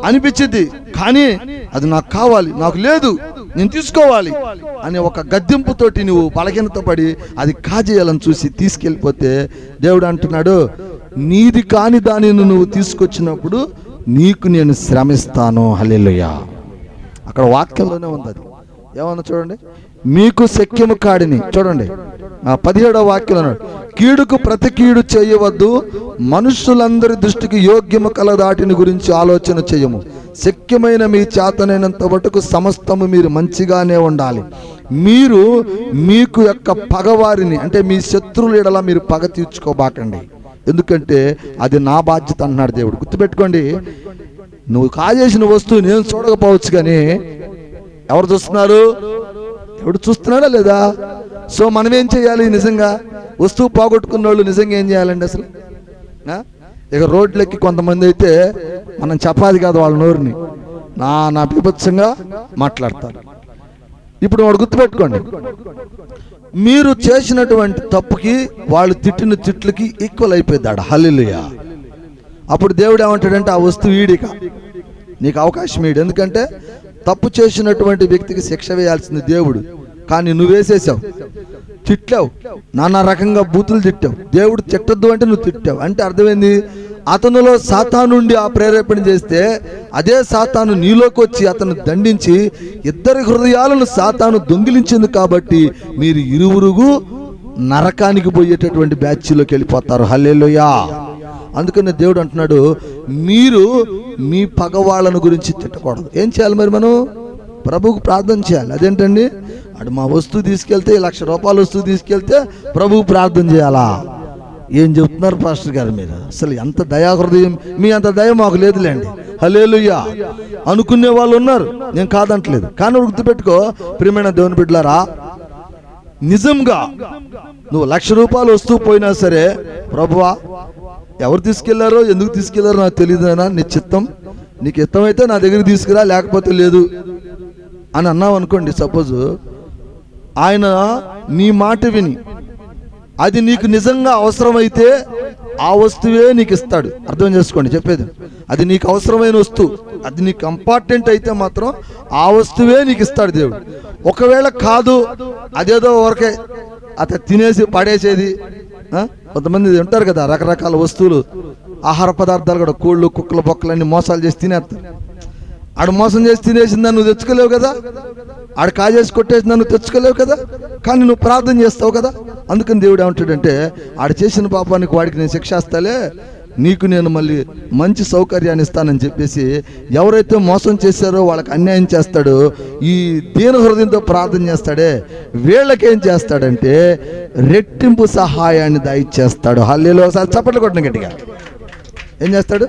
అనిపించింది. కానీ అది నాకు కావాలి, నాకు లేదు, నేను తీసుకోవాలి అనే ఒక గద్దింపుతోటి నువ్వు బలహీనత పడి అది కాజేయాలని చూసి తీసుకెళ్ళిపోతే దేవుడు అంటున్నాడు, నీది కాని దానిని నువ్వు తీసుకొచ్చినప్పుడు నీకు నేను శ్రమిస్తాను. హల్లెలూయా. అక్కడ వాక్యంలోనే ఉంది. అది ఏమన్నా చూడండి. మీకు శక్యము కాడిని చూడండి 17వ వాక్యంలో, కీడుకు ప్రతి కీడు చేయవద్దు, మనుషులందరి దృష్టికి యోగ్యము కలదాటిని గురించి ఆలోచన చేయము. శక్యమైన మీ చేతనైనంత మటుకు సమస్తము మీరు మంచిగానే ఉండాలి. మీరు మీకు యొక్క పగవారిని, అంటే మీ శత్రువుల ఎడల మీరు పగ తీర్చుకోబాకండి, ఎందుకంటే అది నా బాధ్యత అన్నాడు దేవుడు. గుర్తుపెట్టుకోండి, నువ్వు కాజేసిన వస్తువు నేను చూడకపోవచ్చు, కానీ ఎవరు చూస్తున్నారు? ఎవడు చూస్తున్నాడా లేదా? సో మనం ఏం చేయాలి? నిజంగా వస్తువు పోగొట్టుకున్న వాళ్ళు నిజంగా ఏం చేయాలండి అసలు? ఇక రోడ్లకి కొంతమంది అయితే మనం చెప్పాలి కాదు, వాళ్ళ నోరుని నా బీభత్సంగా మాట్లాడతారు. ఇప్పుడు వాడు గుర్తుపెట్టుకోండి, మీరు చేసినటువంటి తప్పుకి వాళ్ళు తిట్టిన తిట్లకి ఈక్వల్ అయిపోద్దాడు. హల్లెలూయా. అప్పుడు దేవుడు ఏమంటాడంటే, ఆ వస్తువు ఈడిక నీకు అవకాశం ఈడు. ఎందుకంటే తప్పు చేసినటువంటి వ్యక్తికి శిక్ష వేయాల్సింది దేవుడు, కానీ నువ్వు వేసేసావు, తిట్టావు, నానా రకంగా బూతులు తిట్టావు. దేవుడు తిట్టద్దు అంటే నువ్వు తిట్టావు. అంటే అర్థమైంది, అతనిలో సాతాను నుండి ఆ ప్రేరేపణ చేస్తే అదే సాతాను నీలోకి వచ్చి అతను దండించి ఇద్దరి హృదయాలను సాతాను దొంగిలించింది. కాబట్టి మీరు ఇరువురుగు నరకానికి పోయేటటువంటి బ్యాచ్లోకి వెళ్ళిపోతారు. హల్లెలూయా. అందుకని దేవుడు అంటున్నాడు, మీరు మీ పగవాళ్ళను గురించి తిట్టకూడదు. ఏం చేయాలి మరి? మనం ప్రభువుకు ప్రార్థన చేయాలి. అదేంటండి? అడు మా వస్తువు తీసుకెళ్తే, 1,00,000 రూపాయల వస్తువు తీసుకెళ్తే ప్రభువుకు ప్రార్థన చేయాలా? ఏం చెప్తున్నారు పాస్టర్ గారు మీరు? అసలు ఎంత దయాహృదయం! మీ అంత దయ మాకు లేదులేండి. హల్లెలూయా. అనుకునే వాళ్ళు ఉన్నారు, నేను కాదంటలేదు. కానీ గుర్తుపెట్టుకో ప్రియమైన దేవుని బిడ్డలారా, నిజంగా నువ్వు 1,00,000 రూపాయలు వస్తువు పోయినా సరే, ప్రభువా ఎవరు తీసుకెళ్లారో ఎందుకు తీసుకెళ్లారో నాకు తెలియదునా, నీ చిత్తం, నీకు ఇష్టమైతే నా దగ్గర తీసుకురా, లేకపోతే లేదు అని అన్నావు అనుకోండి. సపోజ్ ఆయన నీ మాట విని అది నీకు నిజంగా అవసరమైతే ఆ వస్తువే నీకు ఇస్తాడు. అర్థం చేసుకోండి చెప్పేది. అది నీకు అవసరమైన వస్తువు, అది నీకు ఇంపార్టెంట్ అయితే మాత్రం ఆ వస్తువే నీకు ఇస్తాడు దేవుడు. ఒకవేళ కాదు, అదేదో ఊరకే అతను తినేసి పడేసేది. కొంతమంది ఉంటారు కదా, రకరకాల వస్తువులు, ఆహార పదార్థాలు కూడా, కోళ్ళు కుక్కలు బొక్కలన్నీ మోసాలు చేసి తినేస్తారు. ఆడు మోసం చేసి తినేసిందా నువ్వు తెచ్చుకోలేవు కదా, ఆడు కాజేసి కొట్టేసిందా నువ్వు తెచ్చుకోలేవు కదా, కానీ నువ్వు ప్రార్థన చేస్తావు కదా. అందుకని దేవుడు ఏమంటాడంటే, ఆడు చేసిన పాపానికి వాడికి నేను శిక్షేస్తాలే, నీకు నేను మళ్ళీ మంచి సౌకర్యాన్ని ఇస్తానని చెప్పేసి ఎవరైతే మోసం చేశారో వాళ్ళకి అన్యాయం చేస్తాడు. ఈ దీన హృదయంతో ప్రార్థన చేస్తాడే వీళ్ళకేం చేస్తాడంటే రెట్టింపు సహాయాన్ని దయచేస్తాడు. హల్లెలూయా. ఒకసారి చప్పట్లు కొట్టండి గట్టిగా. ఏం చేస్తాడు?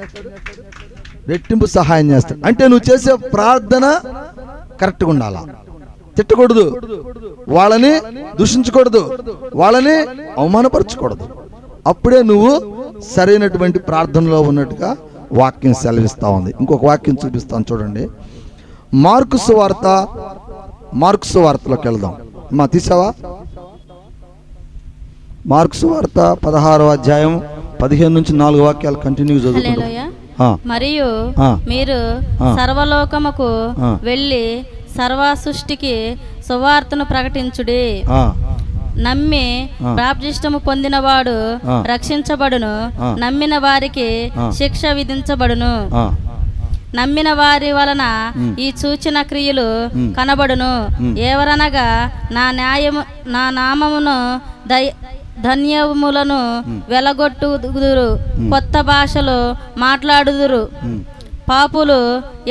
రెట్టింపు సహాయం చేస్తాడు. అంటే నువ్వు చేసే ప్రార్థన కరెక్ట్గా ఉండాలా, తిట్టకూడదు, వాళ్ళని దూషించకూడదు, వాళ్ళని అవమానపరచకూడదు. అప్పుడే నువ్వు సరైనటువంటి ప్రార్థనలో ఉన్నట్టుగా వాక్యం సెలవిస్తూ ఉంది. ఇంకొక వాక్యం చూపిస్తాను చూడండి. మార్కు సువార్తలోకి వెళ్దాం. మా తీసావా? మార్కు సువార్త 16వ అధ్యాయం 15 నుంచి 4 వాక్యాలు కంటిన్యూ చదువుకుంటాం. మరియు మీరు సర్వలోకముకు వెళ్ళి సర్వ సృష్టికి సువార్తను ప్రకటించుడి. నమ్మి బాప్తిస్మము పొందినవాడు రక్షించబడును, నమ్మిన వారికి శిక్ష విధించబడును. నమ్మిన వారి వలన ఈ సూచన క్రియలు కనబడును. ఎవరనగా నా నామమును ధన్యములను వెలగొట్టుదురు, కొత్త భాషలు మాట్లాడుదురు, పాపులు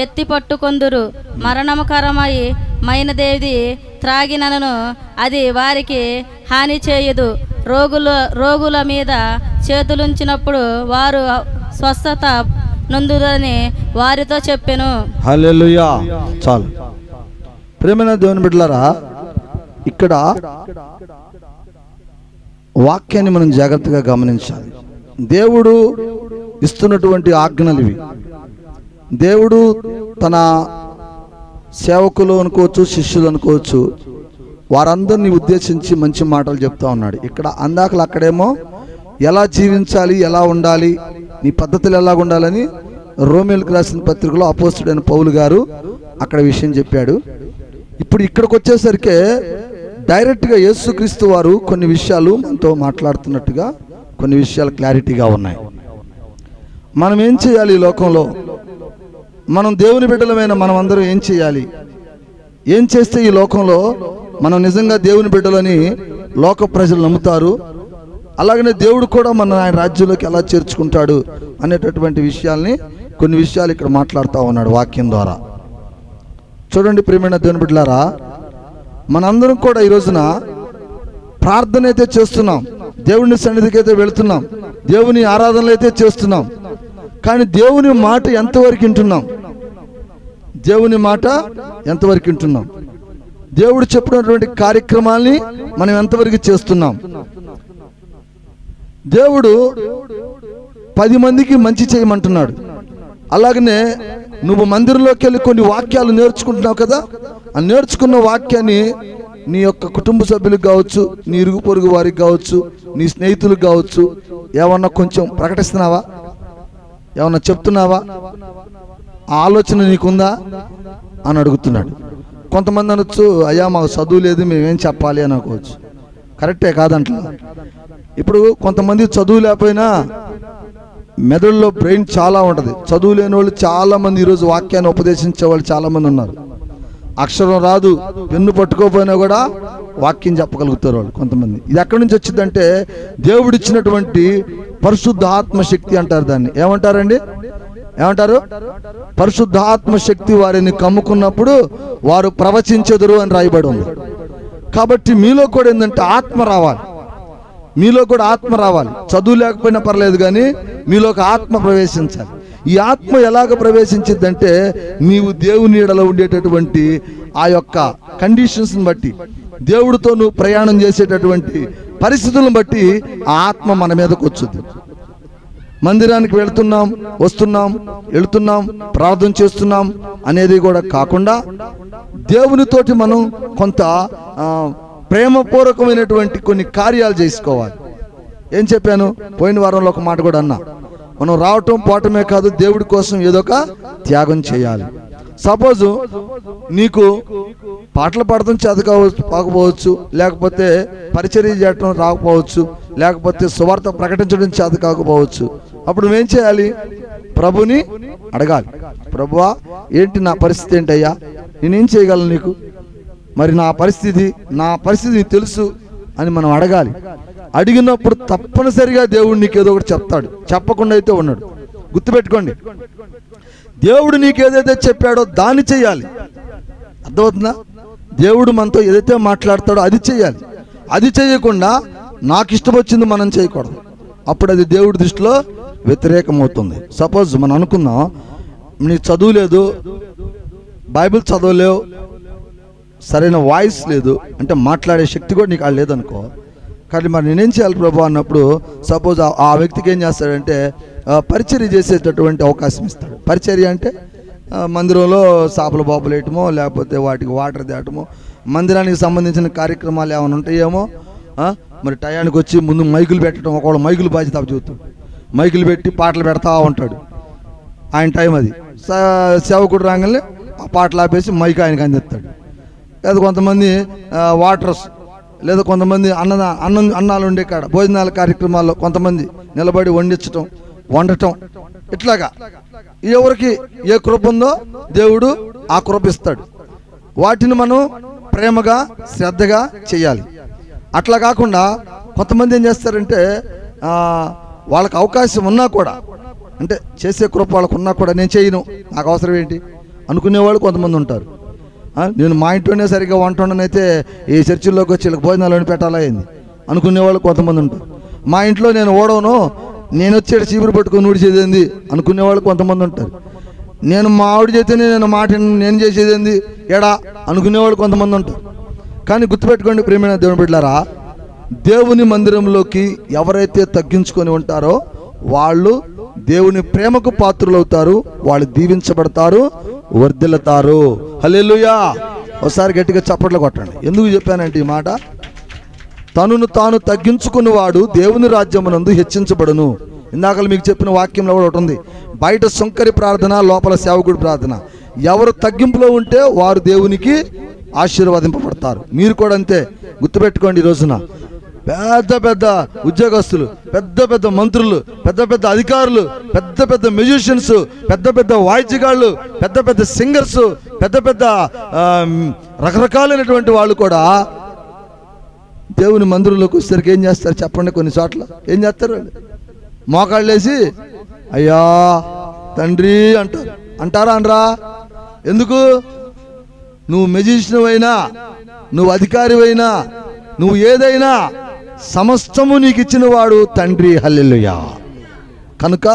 ఎత్తి పట్టుకొందురు, మరణకరమైనదేది త్రాగినను అది వారికి హాని చేయదు. రోగుల మీద చేతులుంచినప్పుడు వారు స్వస్థత నొందురని వారితో చెప్పెను. హల్లెలూయా. చాలు. ప్రియమైన దేవుని బిడ్డలారా, ఇక్కడ వాక్యాన్ని మనం జాగ్రత్తగా గమనించాలి. దేవుడు ఇస్తున్నటువంటి ఆజ్ఞలు ఇవి. దేవుడు తన సేవకులు అనుకోవచ్చు, శిష్యులు అనుకోవచ్చు, వారందరినీ ఉద్దేశించి మంచి మాటలు చెప్తా ఉన్నాడు. ఇక్కడ అందాకలు అక్కడేమో ఎలా జీవించాలి, ఎలా ఉండాలి, నీ పద్ధతులు ఎలా ఉండాలని రోమేలకు రాసిన పత్రికలో అపోస్తలుడైన పౌలు గారు అక్కడ విషయం చెప్పాడు. ఇప్పుడు ఇక్కడికి వచ్చేసరికి డైరెక్ట్గా యేసుక్రీస్తు వారు కొన్ని విషయాలు మనతో మాట్లాడుతున్నట్టుగా కొన్ని విషయాలు క్లారిటీగా ఉన్నాయి. మనం ఏం చేయాలి ఈ లోకంలో? మనం దేవుని బిడ్డలమైన మనం అందరం ఏం చేయాలి? ఏం చేస్తే ఈ లోకంలో మనం నిజంగా దేవుని బిడ్డలని లోక ప్రజలు నమ్ముతారు, అలాగనే దేవుడు కూడా మన ఆయన రాజ్యంలోకి ఎలా చేర్చుకుంటాడు అనేటటువంటి విషయాల్ని కొన్ని విషయాలు ఇక్కడ మాట్లాడుతూ ఉన్నాడు వాక్యం ద్వారా. చూడండి ప్రియమైన దేవుని బిడ్డలారా, మనందరం కూడా ఈ రోజున ప్రార్థన అయితే చేస్తున్నాం, దేవుని సన్నిధికి అయితే వెళుతున్నాం, దేవుని ఆరాధనలు అయితే చేస్తున్నాం, కానీ దేవుని మాట ఎంతవరకు వింటున్నాం? దేవుని మాట ఎంతవరకు వింటున్నాం? దేవుడు చెప్పినటువంటి కార్యక్రమాల్ని మనం ఎంతవరకు చేస్తున్నాం? దేవుడు 10 మందికి మంచి చేయమంటున్నాడు. అలాగనే నువ్వు మందిరంలోకి వెళ్ళి కొన్ని వాక్యాలు నేర్చుకుంటున్నావు కదా, ఆ నేర్చుకున్న వాక్యాన్ని నీ యొక్క కుటుంబ సభ్యులకు కావచ్చు, నీ ఇరుగు పొరుగు వారికి కావచ్చు, నీ స్నేహితులకు కావచ్చు, ఏమన్నా కొంచెం ప్రకటిస్తున్నావా? ఏమన్నా చెప్తున్నావా? ఆ ఆలోచన నీకుందా అని అడుగుతున్నాడు. కొంతమంది అనొచ్చు, అయ్యా మాకు చదువు లేదు, మేమేం చెప్పాలి అని అనుకోవచ్చు. కరెక్టే, కాదంట. ఇప్పుడు కొంతమంది చదువు లేకపోయినా మెదడులో బ్రెయిన్ చాలా ఉంటుంది. చదువు లేని వాళ్ళు చాలామంది ఈరోజు వాక్యాన్ని ఉపదేశించే వాళ్ళు చాలామంది ఉన్నారు. అక్షరం రాదు, పెన్ను పట్టుకోపోయినా కూడా వాక్యం చెప్పగలుగుతారు వాళ్ళు కొంతమంది. ఇది ఎక్కడి నుంచి వచ్చిందంటే దేవుడిచ్చినటువంటి పరిశుద్ధ ఆత్మశక్తి అంటారు. దాన్ని ఏమంటారండి? ఏమంటారు? పరిశుద్ధ ఆత్మశక్తి వారిని కమ్ముకున్నప్పుడు వారు ప్రవచించెదరు అని రాయబడి ఉంది. కాబట్టి మీలో కూడా ఏంటంటే ఆత్మ రావాలి, మీలో కూడా ఆత్మ రావాలి. చదువు లేకపోయినా పర్లేదు, కానీ మీలోకి ఆత్మ ప్రవేశించాలి. ఈ ఆత్మ ఎలాగ ప్రవేశించిద్దంటే నీవు దేవుని నీడలో ఉండేటటువంటి ఆ యొక్క కండిషన్స్ని బట్టి, దేవుడితో నువ్వు ప్రయాణం చేసేటటువంటి పరిస్థితులను బట్టి ఆ ఆత్మ మన మీదకి వచ్చుద్ది. మందిరానికి వెళుతున్నాం, వస్తున్నాం, వెళుతున్నాం, ప్రార్థన చేస్తున్నాం అనేది కూడా కాకుండా దేవునితోటి మనం కొంత ప్రేమపూర్వకమైనటువంటి కొన్ని కార్యాలు చేసుకోవాలి. ఏం చెప్పాను పోయిన వారంలో? ఒక మాట కూడా అన్నా, మనం రావటం పోవటమే కాదు, దేవుడి కోసం ఏదో ఒక త్యాగం చేయాలి. సపోజు నీకు పాటలు పాడటం చేత కాకపోవచ్చు, లేకపోతే పరిచర్య చేయటం రాకపోవచ్చు, లేకపోతే సువార్త ప్రకటించడం చేత కాకపోవచ్చు. అప్పుడు నువ్వేం చేయాలి? ప్రభుని అడగాలి. ప్రభువా, ఏంటి నా పరిస్థితి ఏంటయ్యా, నేనేం చేయగలను నీకు? మరి నా పరిస్థితి నీకు తెలుసు అని మనం అడగాలి. అడిగినప్పుడు తప్పనిసరిగా దేవుడు నీకు ఏదో ఒకటి చెప్తాడు, చెప్పకుండా అయితే ఉన్నాడు. గుర్తుపెట్టుకోండి, దేవుడు నీకు ఏదైతే చెప్పాడో దాన్ని చెయ్యాలి. అర్థమవుతుందా? దేవుడు మనతో ఏదైతే మాట్లాడతాడో అది చెయ్యాలి. అది చేయకుండా నాకు ఇష్టం వచ్చింది మనం చేయకూడదు. అప్పుడు అది దేవుడి దృష్టిలో వ్యతిరేకమవుతుంది. సపోజ్ మనం అనుకుందాం, నీకు చదువు లేదు, బైబిల్ చదవలేవు, సరైన వాయిస్ లేదు, అంటే మాట్లాడే శక్తి కూడా నీకు లేదనుకో. కానీ మరి నేనేం చేయాలి ప్రభు అన్నప్పుడు సపోజ్ ఆ వ్యక్తికి ఏం చేస్తాడంటే పరిచర్య చేసేటటువంటి అవకాశం ఇస్తాడు. పరిచర్య అంటే మందిరంలో సాపల బాబులు వేయటమో, లేకపోతే వాటికి వాటర్ తేయటమో, మందిరానికి సంబంధించిన కార్యక్రమాలు ఏమైనా ఉంటాయేమో. మరి టయానికి వచ్చి ముందు మైకులు పెట్టడం, ఒకవేళ మైకులు బాధ్యత చెబుతాడు, మైకులు పెట్టి పాటలు పెడతా ఉంటాడు. ఆయన టైం అది. సేవకుడు రాగానే ఆ పాటలు ఆపేసి మైక్ ఆయనకి అందిస్తాడు. లేదా కొంతమంది వాటర్స్, లేదా కొంతమంది అన్నాలు ఉండే కాడ భోజనాల కార్యక్రమాల్లో కొంతమంది నిలబడి వండటం ఇట్లాగా ఎవరికి ఏ కృప ఉందో దేవుడు ఆ కృప ఇస్తాడు. వాటిని మనం ప్రేమగా శ్రద్ధగా చేయాలి. అట్లా కాకుండా కొంతమంది ఏం చేస్తారంటే వాళ్ళకి అవకాశం ఉన్నా కూడా, అంటే చేసే కృప వాళ్ళకు ఉన్నా కూడా నేను చేయను, నాకు అవసరం ఏంటి అనుకునేవాళ్ళు కొంతమంది ఉంటారు. నేను మా ఇంట్లోనే సరిగ్గా వంట ఉండనైతే ఈ చర్చిల్లోకి వచ్చి వీళ్ళకి భోజనాలు పెట్టాలా అయింది అనుకునేవాళ్ళు కొంతమంది ఉంటారు. మా ఇంట్లో నేను ఓడవను, నేను వచ్చాడు చీపురు పట్టుకొని ఊడిచేదేంది అనుకునేవాళ్ళు కొంతమంది ఉంటారు. నేను మా ఆవిడ చేతేనే నేను మాట నేను చేసేదేంది ఎడా అనుకునేవాళ్ళు కొంతమంది ఉంటారు. కానీ గుర్తుపెట్టుకోండి ప్రియమైన దేవుని బిడ్డలారా, దేవుని మందిరంలోకి ఎవరైతే తగ్గించుకొని ఉంటారో వాళ్ళు దేవుని ప్రేమకు పాత్రులు అవుతారు, వాళ్ళు దీవించబడతారు, వర్ధిల్లుతారు. హల్లెలూయా. ఒకసారి గట్టిగా చప్పట్లు కొట్టండి. ఎందుకు చెప్పానంటే ఈ మాట, తనను తాను తగ్గించుకున్నవాడు దేవుని రాజ్యమునందు హెచ్చించబడును. ఇందాక మీకు చెప్పిన వాక్యంలో కూడా ఒకటి ఉంది, బయట సుంకరి ప్రార్థన, లోపల సేవకుడి ప్రార్థన. ఎవరు తగ్గింపులో ఉంటే వారు దేవునికి ఆశీర్వదింపబడతారు. మీరు కూడా అంతే. గుర్తుపెట్టుకోండి, ఈ రోజున పెద్ద పెద్ద ఉద్యోగస్తులు, పెద్ద పెద్ద మంత్రులు, పెద్ద పెద్ద అధికారులు, పెద్ద పెద్ద మ్యూజిషియన్స్, పెద్ద పెద్ద వాయిద్యగాళ్ళు, పెద్ద పెద్ద సింగర్స్, పెద్ద పెద్ద రకరకాలైనటువంటి వాళ్ళు కూడా దేవుని మందిరంలోకి వచ్చేసరికి ఏం చేస్తారు చెప్పండి? కొన్ని చోట్ల ఏం చేస్తారు? మోకాళ్ళు వేసి అయ్యా తండ్రి అంటారు. అంటారా అనరా? ఎందుకు? నువ్వు మెజిషియన్ అయినా, నువ్వు అధికారి అయినా, నువ్వు ఏదైనా సమస్తము నీకు ఇచ్చిన వాడు తండ్రి. హల్లెలూయా. కనుక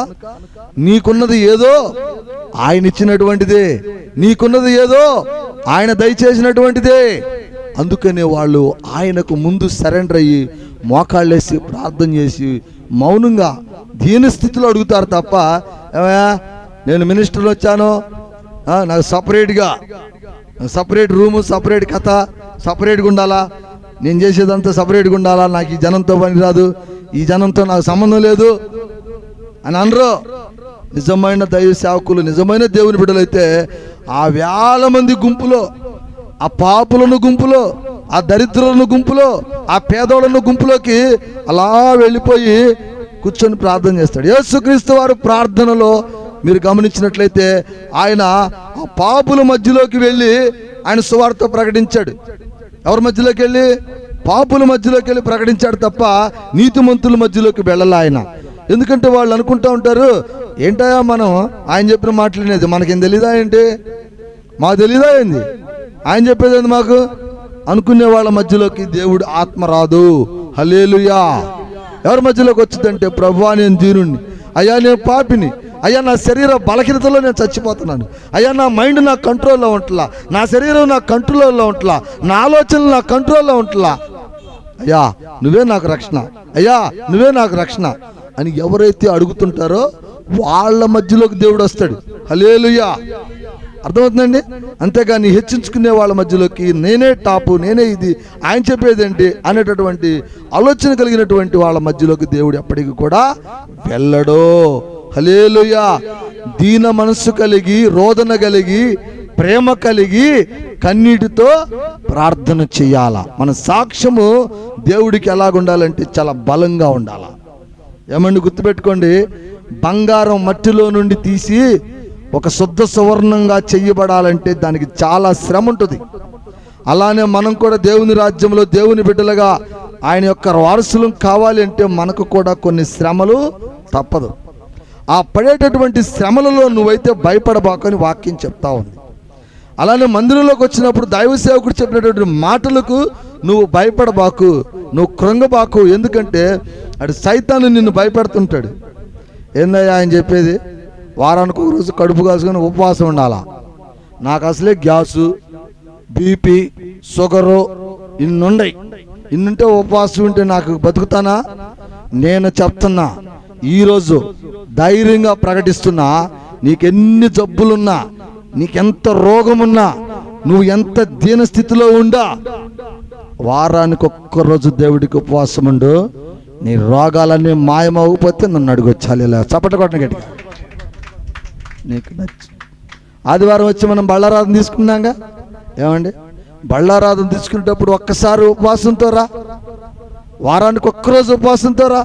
నీకున్నది ఏదో ఆయన ఇచ్చినటువంటిదే, నీకున్నది ఏదో ఆయన దయచేసినటువంటిదే. అందుకనే వాళ్ళు ఆయనకు ముందు సరెండర్ అయ్యి మోకాళ్ళేసి ప్రార్థన చేసి మౌనంగా దీనస్థితిలో అడుగుతారు తప్ప, నేను మినిస్టర్ వచ్చాను, నాకు సపరేట్గా సపరేట్ రూము, సపరేట్ కథ, సపరేట్గా ఉండాలా, నేను చేసేదంతా సపరేట్గా ఉండాలా, నాకు ఈ జనంతో పని రాదు, ఈ జనంతో నాకు సంబంధం లేదు అని అనరు. నిజమైన దైవ సేవకులు, నిజమైన దేవుని బిడ్డలైతే ఆ వేల మంది గుంపులో, ఆ పాపులను గుంపులో, ఆ దరిద్రులను గుంపులో, ఆ పేదోళ్ళను గుంపులోకి అలా వెళ్ళిపోయి కూర్చొని ప్రార్థన చేస్తాడు. యేసుక్రీస్తు వారు ప్రార్థనలో మీరు గమనించినట్లయితే ఆయన ఆ పాపుల మధ్యలోకి వెళ్ళి ఆయన సువార్త ప్రకటించాడు. ఎవరి మధ్యలోకి వెళ్ళి? పాపుల మధ్యలోకి వెళ్ళి ప్రకటించాడు తప్ప నీతిమంతుల మధ్యలోకి వెళ్ళాలి ఆయన. ఎందుకంటే వాళ్ళు అనుకుంటూ ఉంటారు, ఏంటయా మనం ఆయన చెప్పిన మాటలేనేది మనకేం తెలీదా ఏంటి, మాకు తెలీదా ఏంది ఆయన చెప్పేది మాకు అనుకునే వాళ్ళ మధ్యలోకి దేవుడు ఆత్మ రాదు. హల్లెలూయా. ఎవరి మధ్యలోకి వచ్చిందంటే, ప్రభువా నేను దీనుణ్ణి, అయ్యా నేను పాపిని, అయ్యా నా శరీర బలహీనతలో నేను చచ్చిపోతున్నాను, అయ్యా నా మైండ్ నా కంట్రోల్లో ఉంటలా, నా శరీరం నా కంట్రోల్లో ఉంటలా, నా ఆలోచనలు నా కంట్రోల్లో ఉంటలా, అయ్యా నువ్వే నాకు రక్షణ, అయ్యా నువ్వే నాకు రక్షణ అని ఎవరైతే అడుగుతుంటారో వాళ్ళ మధ్యలోకి దేవుడు వస్తాడు. హల్లెలూయా. అర్థమవుతుందండి? అంతేగాని హెచ్చించుకునే వాళ్ళ మధ్యలోకి నేనే టాపు, నేనే ఇది, ఆయన చెప్పేది ఏంటి అనేటటువంటి ఆలోచన కలిగినటువంటి వాళ్ళ మధ్యలోకి దేవుడు ఎప్పటికీ కూడా వెళ్ళడు. హల్లెలూయా. దీన మనస్సు కలిగి, రోదన కలిగి, ప్రేమ కలిగి, కన్నీటితో ప్రార్థన చెయ్యాలా. మన సాక్ష్యము దేవుడికి ఎలాగుండాలంటే చాలా బలంగా ఉండాలా. ఏమండి గుర్తుపెట్టుకోండి, బంగారం మట్టిలో నుండి తీసి ఒక శుద్ధ సువర్ణంగా చెయ్యబడాలంటే దానికి చాలా శ్రమ ఉంటుంది. అలానే మనం కూడా దేవుని రాజ్యంలో దేవుని బిడ్డలుగా ఆయన యొక్క వారసులం కావాలి అంటే మనకు కూడా కొన్ని శ్రమలు తప్పదు. ఆ పడేటటువంటి శ్రమలలో నువ్వైతే భయపడబాకని వాక్యం చెప్తా ఉంది. అలానే మందిరంలోకి వచ్చినప్పుడు దైవ సేవకుడు చెప్పినటువంటి మాటలకు నువ్వు భయపడబాకు, నువ్వు కృంగబాకు. ఎందుకంటే అటు సైతాను నిన్ను భయపెడుతుంటాడు. ఏందయ్యా ఆయన చెప్పేది, వారానికి ఒక రోజు కడుపు కాసుకొని ఉపవాసం ఉండాలా, నాకు అసలే గ్యాసు, బీపీ, షుగరు ఇన్నుండయి, ఇన్నుంటే ఉపవాసం ఉంటే నాకు బతుకుతానా? నేను చెప్తున్నా, ఈరోజు ధైర్యంగా ప్రకటిస్తున్నా, నీకెన్ని జబ్బులున్నా, నీకెంత రోగమున్నా, నువ్వు ఎంత దీనస్థితిలో ఉండా, వారానికి ఒక్కరోజు దేవుడికి ఉపవాసం ఉండు, నీ రోగాలన్నీ మాయమవ్వకపోతే నన్ను అడుగొచ్చాలి. ఇలా చప్పట కొట్టను గట్టిగా. నీకు నచ్చి ఆదివారం వచ్చి మనం బళ్ళారాధన తీసుకున్నాగా, ఏమండి బళ్ళారాధన తీసుకునేటప్పుడు ఒక్కసారి ఉపవాసంతో రా, వారానికి ఒక్కరోజు ఉపవాసంతో రా.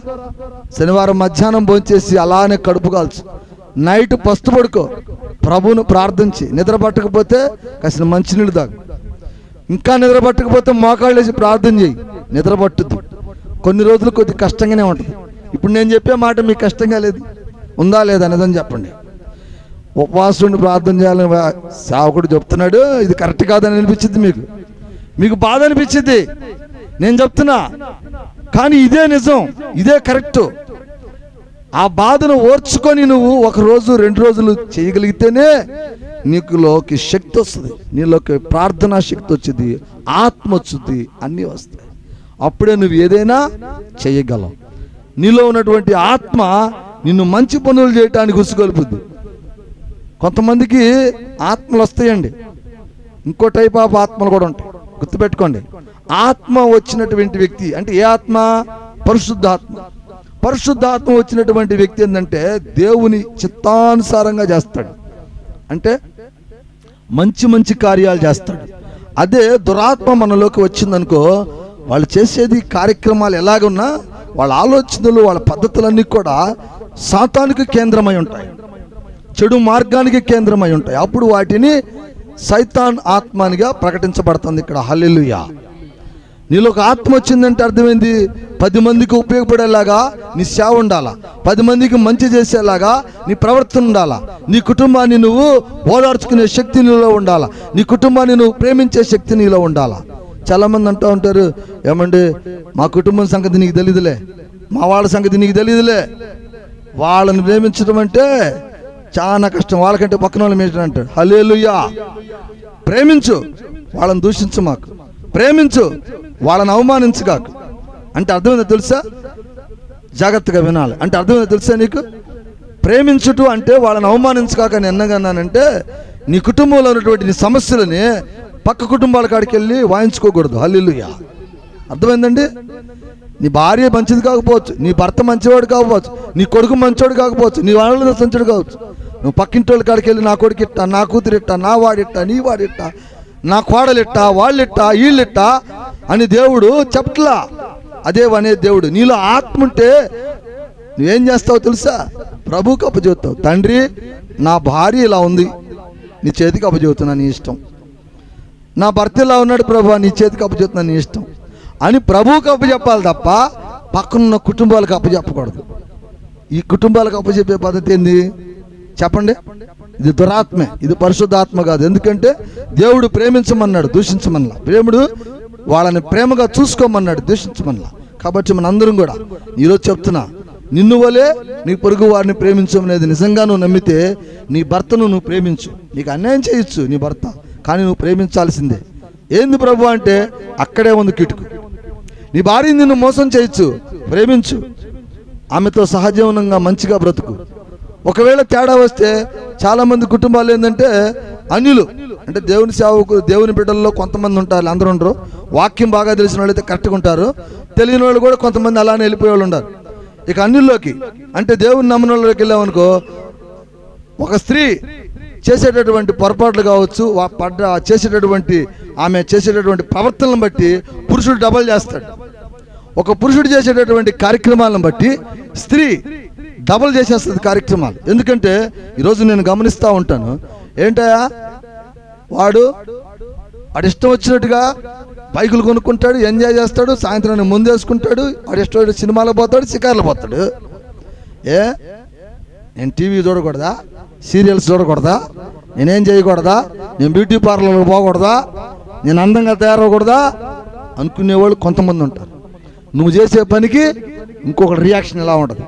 శనివారం మధ్యాహ్నం భోంచేసి అలానే కడుపు కాల్చు, నైట్ పస్తు పడుకో, ప్రభువును ప్రార్థించి, నిద్ర పట్టకపోతే కాసిన మంచినీళ్ళు తాగు, ఇంకా నిద్ర పట్టకపోతే మోకాళ్ళు వేసి ప్రార్థన చేయి, నిద్ర పట్టుద్ది. కొన్ని రోజులు కొద్ది కష్టంగానే ఉంటుంది. ఇప్పుడు నేను చెప్పే మాట మీకు కష్టంగా లేదు, ఉందా లేదా అనేదని చెప్పండి. ఉపవాసం ప్రార్థన చేయాలని సేవకుడు చెప్తున్నాడు, ఇది కరెక్ట్ కాదని అనిపించింది, మీకు బాధ అనిపించింది, నేను చెప్తున్నా. కానీ ఇదే నిజం, ఇదే కరెక్ట్. ఆ బాధను ఓర్చుకొని నువ్వు 1 రోజు 2 రోజులు చేయగలిగితేనే నీకులోకి శక్తి వస్తుంది, నీలోకి ప్రార్థనా శక్తి వచ్చింది, ఆత్మ వచ్చింది, అన్నీ వస్తాయి. అప్పుడే నువ్వు ఏదైనా చేయగలవు. నీలో ఉన్నటువంటి ఆత్మ నిన్ను మంచి పనులు చేయటానికి ఉసుగొలుపుద్ది. కొంతమందికి ఆత్మలు వస్తాయండి, ఇంకో టైప్ ఆఫ్ ఆత్మలు కూడా ఉంటాయి. గుర్తుపెట్టుకోండి, ఆత్మ వచ్చినటువంటి వ్యక్తి అంటే ఏ ఆత్మ? పరిశుద్ధాత్మ. పరిశుద్ధాత్మ వచ్చినటువంటి వ్యక్తి ఏంటంటే దేవుని చిత్తానుసారంగా చేస్తాడు, అంటే మంచి మంచి కార్యాలు చేస్తాడు. అదే దురాత్మ మనలోకి వచ్చిందనుకో, వాళ్ళు చేసేది కార్యక్రమాలు ఎలాగున్నా వాళ్ళ ఆలోచనలు వాళ్ళ పద్ధతులన్నీ కూడా సాతానుకు కేంద్రమై ఉంటాయి, చెడు మార్గానికి కేంద్రమై ఉంటాయి. అప్పుడు వాటిని సైతాన్ ఆత్మనిగా ప్రకటించబడుతుంది ఇక్కడ. హల్లెలూయా. నీలో ఒక ఆత్మ వచ్చిందంటే అర్థమైంది, 10 మందికి ఉపయోగపడేలాగా నీ సేవ ఉండాలా, 10 మందికి మంచి చేసేలాగా నీ ప్రవర్తన ఉండాలా, నీ కుటుంబాన్ని నువ్వు ఓదార్చుకునే శక్తి నీలో ఉండాలా, నీ కుటుంబాన్ని నువ్వు ప్రేమించే శక్తి నీలో ఉండాలా. చాలామంది అంటూ ఉంటారు, ఏమండి మా కుటుంబం సంగతి నీకు తెలియదులే, మా వాళ్ళ సంగతి నీకు తెలియదులే. వాళ్ళని ప్రేమించడం అంటే చాలా కష్టం, వాళ్ళకంటే పక్కన వాళ్ళు మేటని అంటాడు. హల్లెలూయా. ప్రేమించు, వాళ్ళని దూషించు, మాకు ప్రేమించు, వాళ్ళని అవమానించుగాకు. అంటే అర్థమైందో తెలుసా? జాగ్రత్తగా వినాలి. అంటే అర్థమైందో తెలుసా నీకు? ప్రేమించుట అంటే వాళ్ళని అవమానించుగాక అని ఎన్నగన్నానంటే, నీ కుటుంబంలో ఉన్నటువంటి నీ సమస్యలని పక్క కుటుంబాల కాడికి వెళ్ళి వాయించుకోకూడదు. హల్లెలూయా. అర్థమైందండి? నీ భార్య మంచిది కాకపోవచ్చు, నీ భర్త మంచివాడు కాకపోవచ్చు, నీ కొడుకు మంచివాడు కాకపోవచ్చు, నీ వాళ్ళ సంచుడు కావచ్చు. నువ్వు పక్కింటి వాళ్ళ కాడికి వెళ్ళి నా కొడుకు ఇట్టా, నా కూతురు ఇట్టా, నా వాడిట్టా, నీ వాడిట్టా, నా కోడలిట్టా, వాళ్ళిట్టా, వీళ్ళిట్టా అని దేవుడు చెప్పట్లా. అదే అనే దేవుడు. నీలో ఆత్మ ఉంటే నువ్వేం చేస్తావు తెలుసా? ప్రభువుకి అప్పచెబుతావు. తండ్రి, నా భార్య ఇలా ఉంది, నీ చేతికి అప్పచెబుతున్నా, నీ ఇష్టం. నా భర్త ఇలా ఉన్నాడు ప్రభు, నీ చేతికి అప్పచెబుతున్నా, నీ ఇష్టం అని ప్రభువుకి అప్పచెప్పాలి తప్ప పక్కనున్న కుటుంబాలకు అప్పచెప్పకూడదు. ఈ కుటుంబాలకు అప్పచెప్పే పద్ధతి ఏంది చెప్పండి? ఇది దురాత్మే, ఇది పరిశుద్ధాత్మ కాదు. ఎందుకంటే దేవుడు ప్రేమించమన్నాడు, దూషించమన్నా. దేవుడు వాళ్ళని ప్రేమగా చూసుకోమన్నాడు, దూషించమన్నా. కాబట్టి మనందరం కూడా ఈరోజు చెప్తున్నా, నిన్ను వలే నీ పొరుగు వారిని ప్రేమించమనేది నిజంగా నువ్వు నమ్మితే నీ భర్తను నువ్వు ప్రేమించు. నీకు అన్యాయం చేయొచ్చు నీ భర్త, కానీ నువ్వు ప్రేమించాల్సిందే. ఏంది ప్రభు అంటే అక్కడే ఉంది కిటుకు. నీ భార్యని నిన్ను మోసం చేయొచ్చు, ప్రేమించు, ఆమెతో సహజీవనంగా మంచిగా బ్రతుకు. ఒకవేళ తేడా వస్తే చాలామంది కుటుంబాలు ఏంటంటే అన్యులు, అంటే దేవుని సేవకు దేవుని బిడ్డల్లో కొంతమంది ఉంటారు, అందరూ ఉండరు. వాక్యం బాగా తెలిసిన వాళ్ళు అయితే కరెక్ట్గా ఉంటారు, తెలియని వాళ్ళు కూడా కొంతమంది అలానే వెళ్ళిపోయే వాళ్ళు ఉన్నారు. ఇక అన్యుల్లోకి అంటే దేవుని నమ్మిన వాళ్ళకి వెళ్ళామనుకో, ఒక స్త్రీ చేసేటటువంటి పొరపాట్లు కావచ్చు, చేసేటటువంటి ఆమె చేసేటటువంటి ప్రవర్తనలను బట్టి పురుషుడు డబల్ చేస్తాడు. ఒక పురుషుడు చేసేటటువంటి కార్యక్రమాలను బట్టి స్త్రీ డబల్ చేసేస్తుంది కార్యక్రమాలు. ఎందుకంటే ఈరోజు నేను గమనిస్తూ ఉంటాను, ఏంటయా వాడు ఇష్టం వచ్చినట్టుగా బైకులు కొనుక్కుంటాడు, ఎంజాయ్ చేస్తాడు, సాయంత్రాన్ని ముందేసుకుంటాడు, వాడు ఇష్టం సినిమాలకు పోతాడు, షికార్లు పోతాడు. నేను టీవీ చూడకూడదా, సీరియల్స్ చూడకూడదా, నేనేం చేయకూడదా, నేను బ్యూటీ పార్లర్కి పోకూడదా, నేను అందంగా తయారవకూడదా అనుకునేవాళ్ళు కొంతమంది ఉంటారు. నువ్వు చేసే పనికి ఇంకొకటి రియాక్షన్ ఎలా ఉంటుంది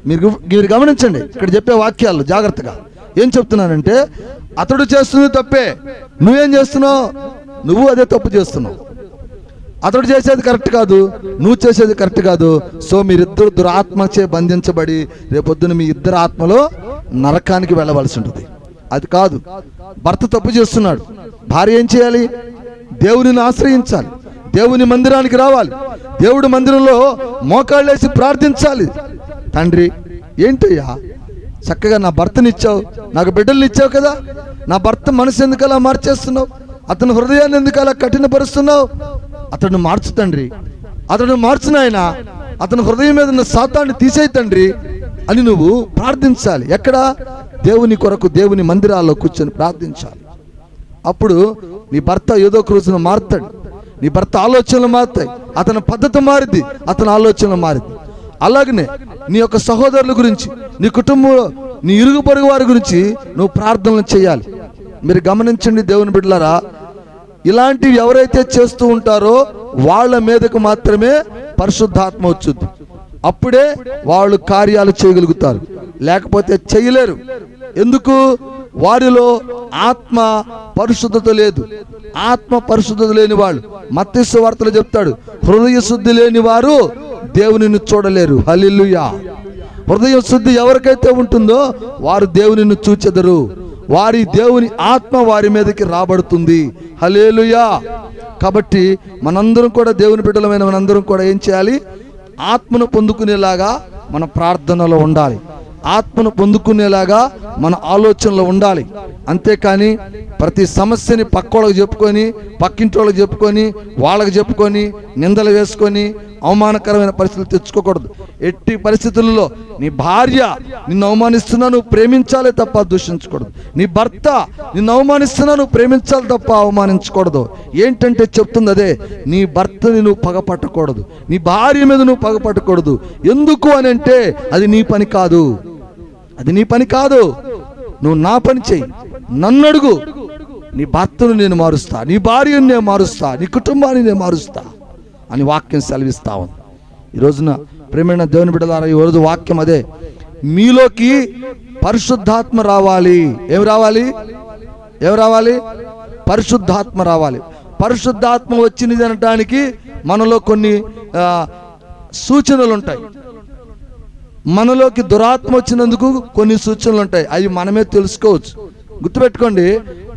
మీరు గమనించండి. ఇక్కడ చెప్పే వాక్యాలు జాగ్రత్తగా ఏం చెప్తున్నానంటే, అతడు చేస్తుంది తప్పే, నువ్వేం చేస్తున్నావు? నువ్వు అదే తప్పు చేస్తున్నావు. అతడు చేసేది కరెక్ట్ కాదు, నువ్వు చేసేది కరెక్ట్ కాదు. సో మీరిద్దరు దురాత్మచే బంధించబడి రేపొద్దున మీ ఇద్దరు ఆత్మలో నరకానికి వెళ్ళవలసి ఉంటుంది. అది కాదు. భర్త తప్పు చేస్తున్నాడు, భార్య ఏం చేయాలి? దేవునిని ఆశ్రయించాలి, దేవుని మందిరానికి రావాలి, దేవుడి మందిరంలో మోకాళ్ళేసి ప్రార్థించాలి. తండ్రి, ఏంటయ్యా చక్కగా నా భర్తనిచ్చావు, నాకు బిడ్డల్ని ఇచ్చావు కదా, నా భర్త మనసు ఎందుకు అలా మార్చేస్తున్నావు, అతని హృదయాన్ని ఎందుకు అలా కఠినపరుస్తున్నావు? అతను మార్చు తండ్రి, అతను మార్చునాయన, అతని హృదయం మీద ఉన్న శాతాన్ని తీసేయి తండ్రి అని నువ్వు ప్రార్థించాలి. ఎక్కడ? దేవుని కొరకు దేవుని మందిరాల్లో కూర్చొని ప్రార్థించాలి. అప్పుడు నీ భర్త ఏదో ఒక రోజున మారుతాడు, నీ భర్త ఆలోచనలు మారుతాయి, అతని పద్ధతి మారింది, అతని ఆలోచనలు మారింది. అలాగనే నీ యొక్క సహోదరుల గురించి, నీ కుటుంబంలో నీ ఇరుగు పొరుగు వారి గురించి నువ్వు ప్రార్థనలు చేయాలి. మీరు గమనించండి దేవుని బిడ్డలారా, ఇలాంటివి ఎవరైతే చేస్తూ ఉంటారో వాళ్ళ మీదకు మాత్రమే పరిశుద్ధాత్మ వచ్చుద్ది. అప్పుడే వాళ్ళు కార్యాలు చేయగలుగుతారు, లేకపోతే చేయలేరు. ఎందుకు? వారిలో ఆత్మ పరిశుద్ధత లేదు. ఆత్మ పరిశుద్ధత లేని వాళ్ళు, మత్తయి సువార్తలో చెప్తాడు, హృదయ శుద్ధి లేని వారు దేవునిని చూడలేరు. హల్లెలూయా. హృదయ శుద్ధి ఎవరికైతే ఉంటుందో వారు దేవునిని చూచెదరు. వారి దేవుని ఆత్మ వారి మీదకి రాబడుతుంది. హల్లెలూయా. కాబట్టి మనందరం కూడా, దేవుని బిడ్డలమైన మనందరం కూడా ఏం చేయాలి? ఆత్మను పొందుకునేలాగా మన ప్రార్థనలో ఉండాలి. ఆత్మను పొందుకునేలాగా మన ఆలోచనలో ఉండాలి. అంతేకాని ప్రతి సమస్యని పక్కోళ్ళకి చెప్పుకొని, పక్కింటి వాళ్ళకి చెప్పుకొని, వాళ్ళకి చెప్పుకొని, నిందలు వేసుకొని అవమానకరమైన పరిస్థితులు తెచ్చుకోకూడదు. ఎట్టి పరిస్థితుల్లో నీ భార్య నిన్ను అవమానిస్తున్నా నువ్వు ప్రేమించాలి తప్ప దూషించకూడదు. నీ భర్త నిన్ను అవమానిస్తున్నా నువ్వు ప్రేమించాలి తప్ప అవమానించకూడదు. ఏంటంటే చెప్తుంది అదే, నీ భర్తని నువ్వు పగపట్టకూడదు, నీ భార్య మీద నువ్వు పగపట్టకూడదు. ఎందుకు అని అంటే అది నీ పని కాదు, అది నీ పని కాదు. నువ్వు నా పని చెయ్యి, నన్ను అడుగు. నీ భర్తను నేను మారుస్తా, నీ భార్యను నేను మారుస్తా, నీ కుటుంబాన్ని నేను మారుస్తా అని వాక్యం సెలవిస్తా ఉంది. ఈ రోజున ప్రేమైన దేవుని బిడ్డలారా, ఈ రోజు వాక్యం అదే, మీలోకి పరిశుద్ధాత్మ రావాలి. ఏం రావాలి? ఏం రావాలి? పరిశుద్ధాత్మ రావాలి. పరిశుద్ధాత్మ వచ్చినది అనడానికి మనలో కొన్ని సూచనలు ఉంటాయి. మనలోకి దురాత్మ వచ్చినందుకు కొన్ని సూచనలు ఉంటాయి, అవి మనమే తెలుసుకోవచ్చు. గుర్తుపెట్టుకోండి,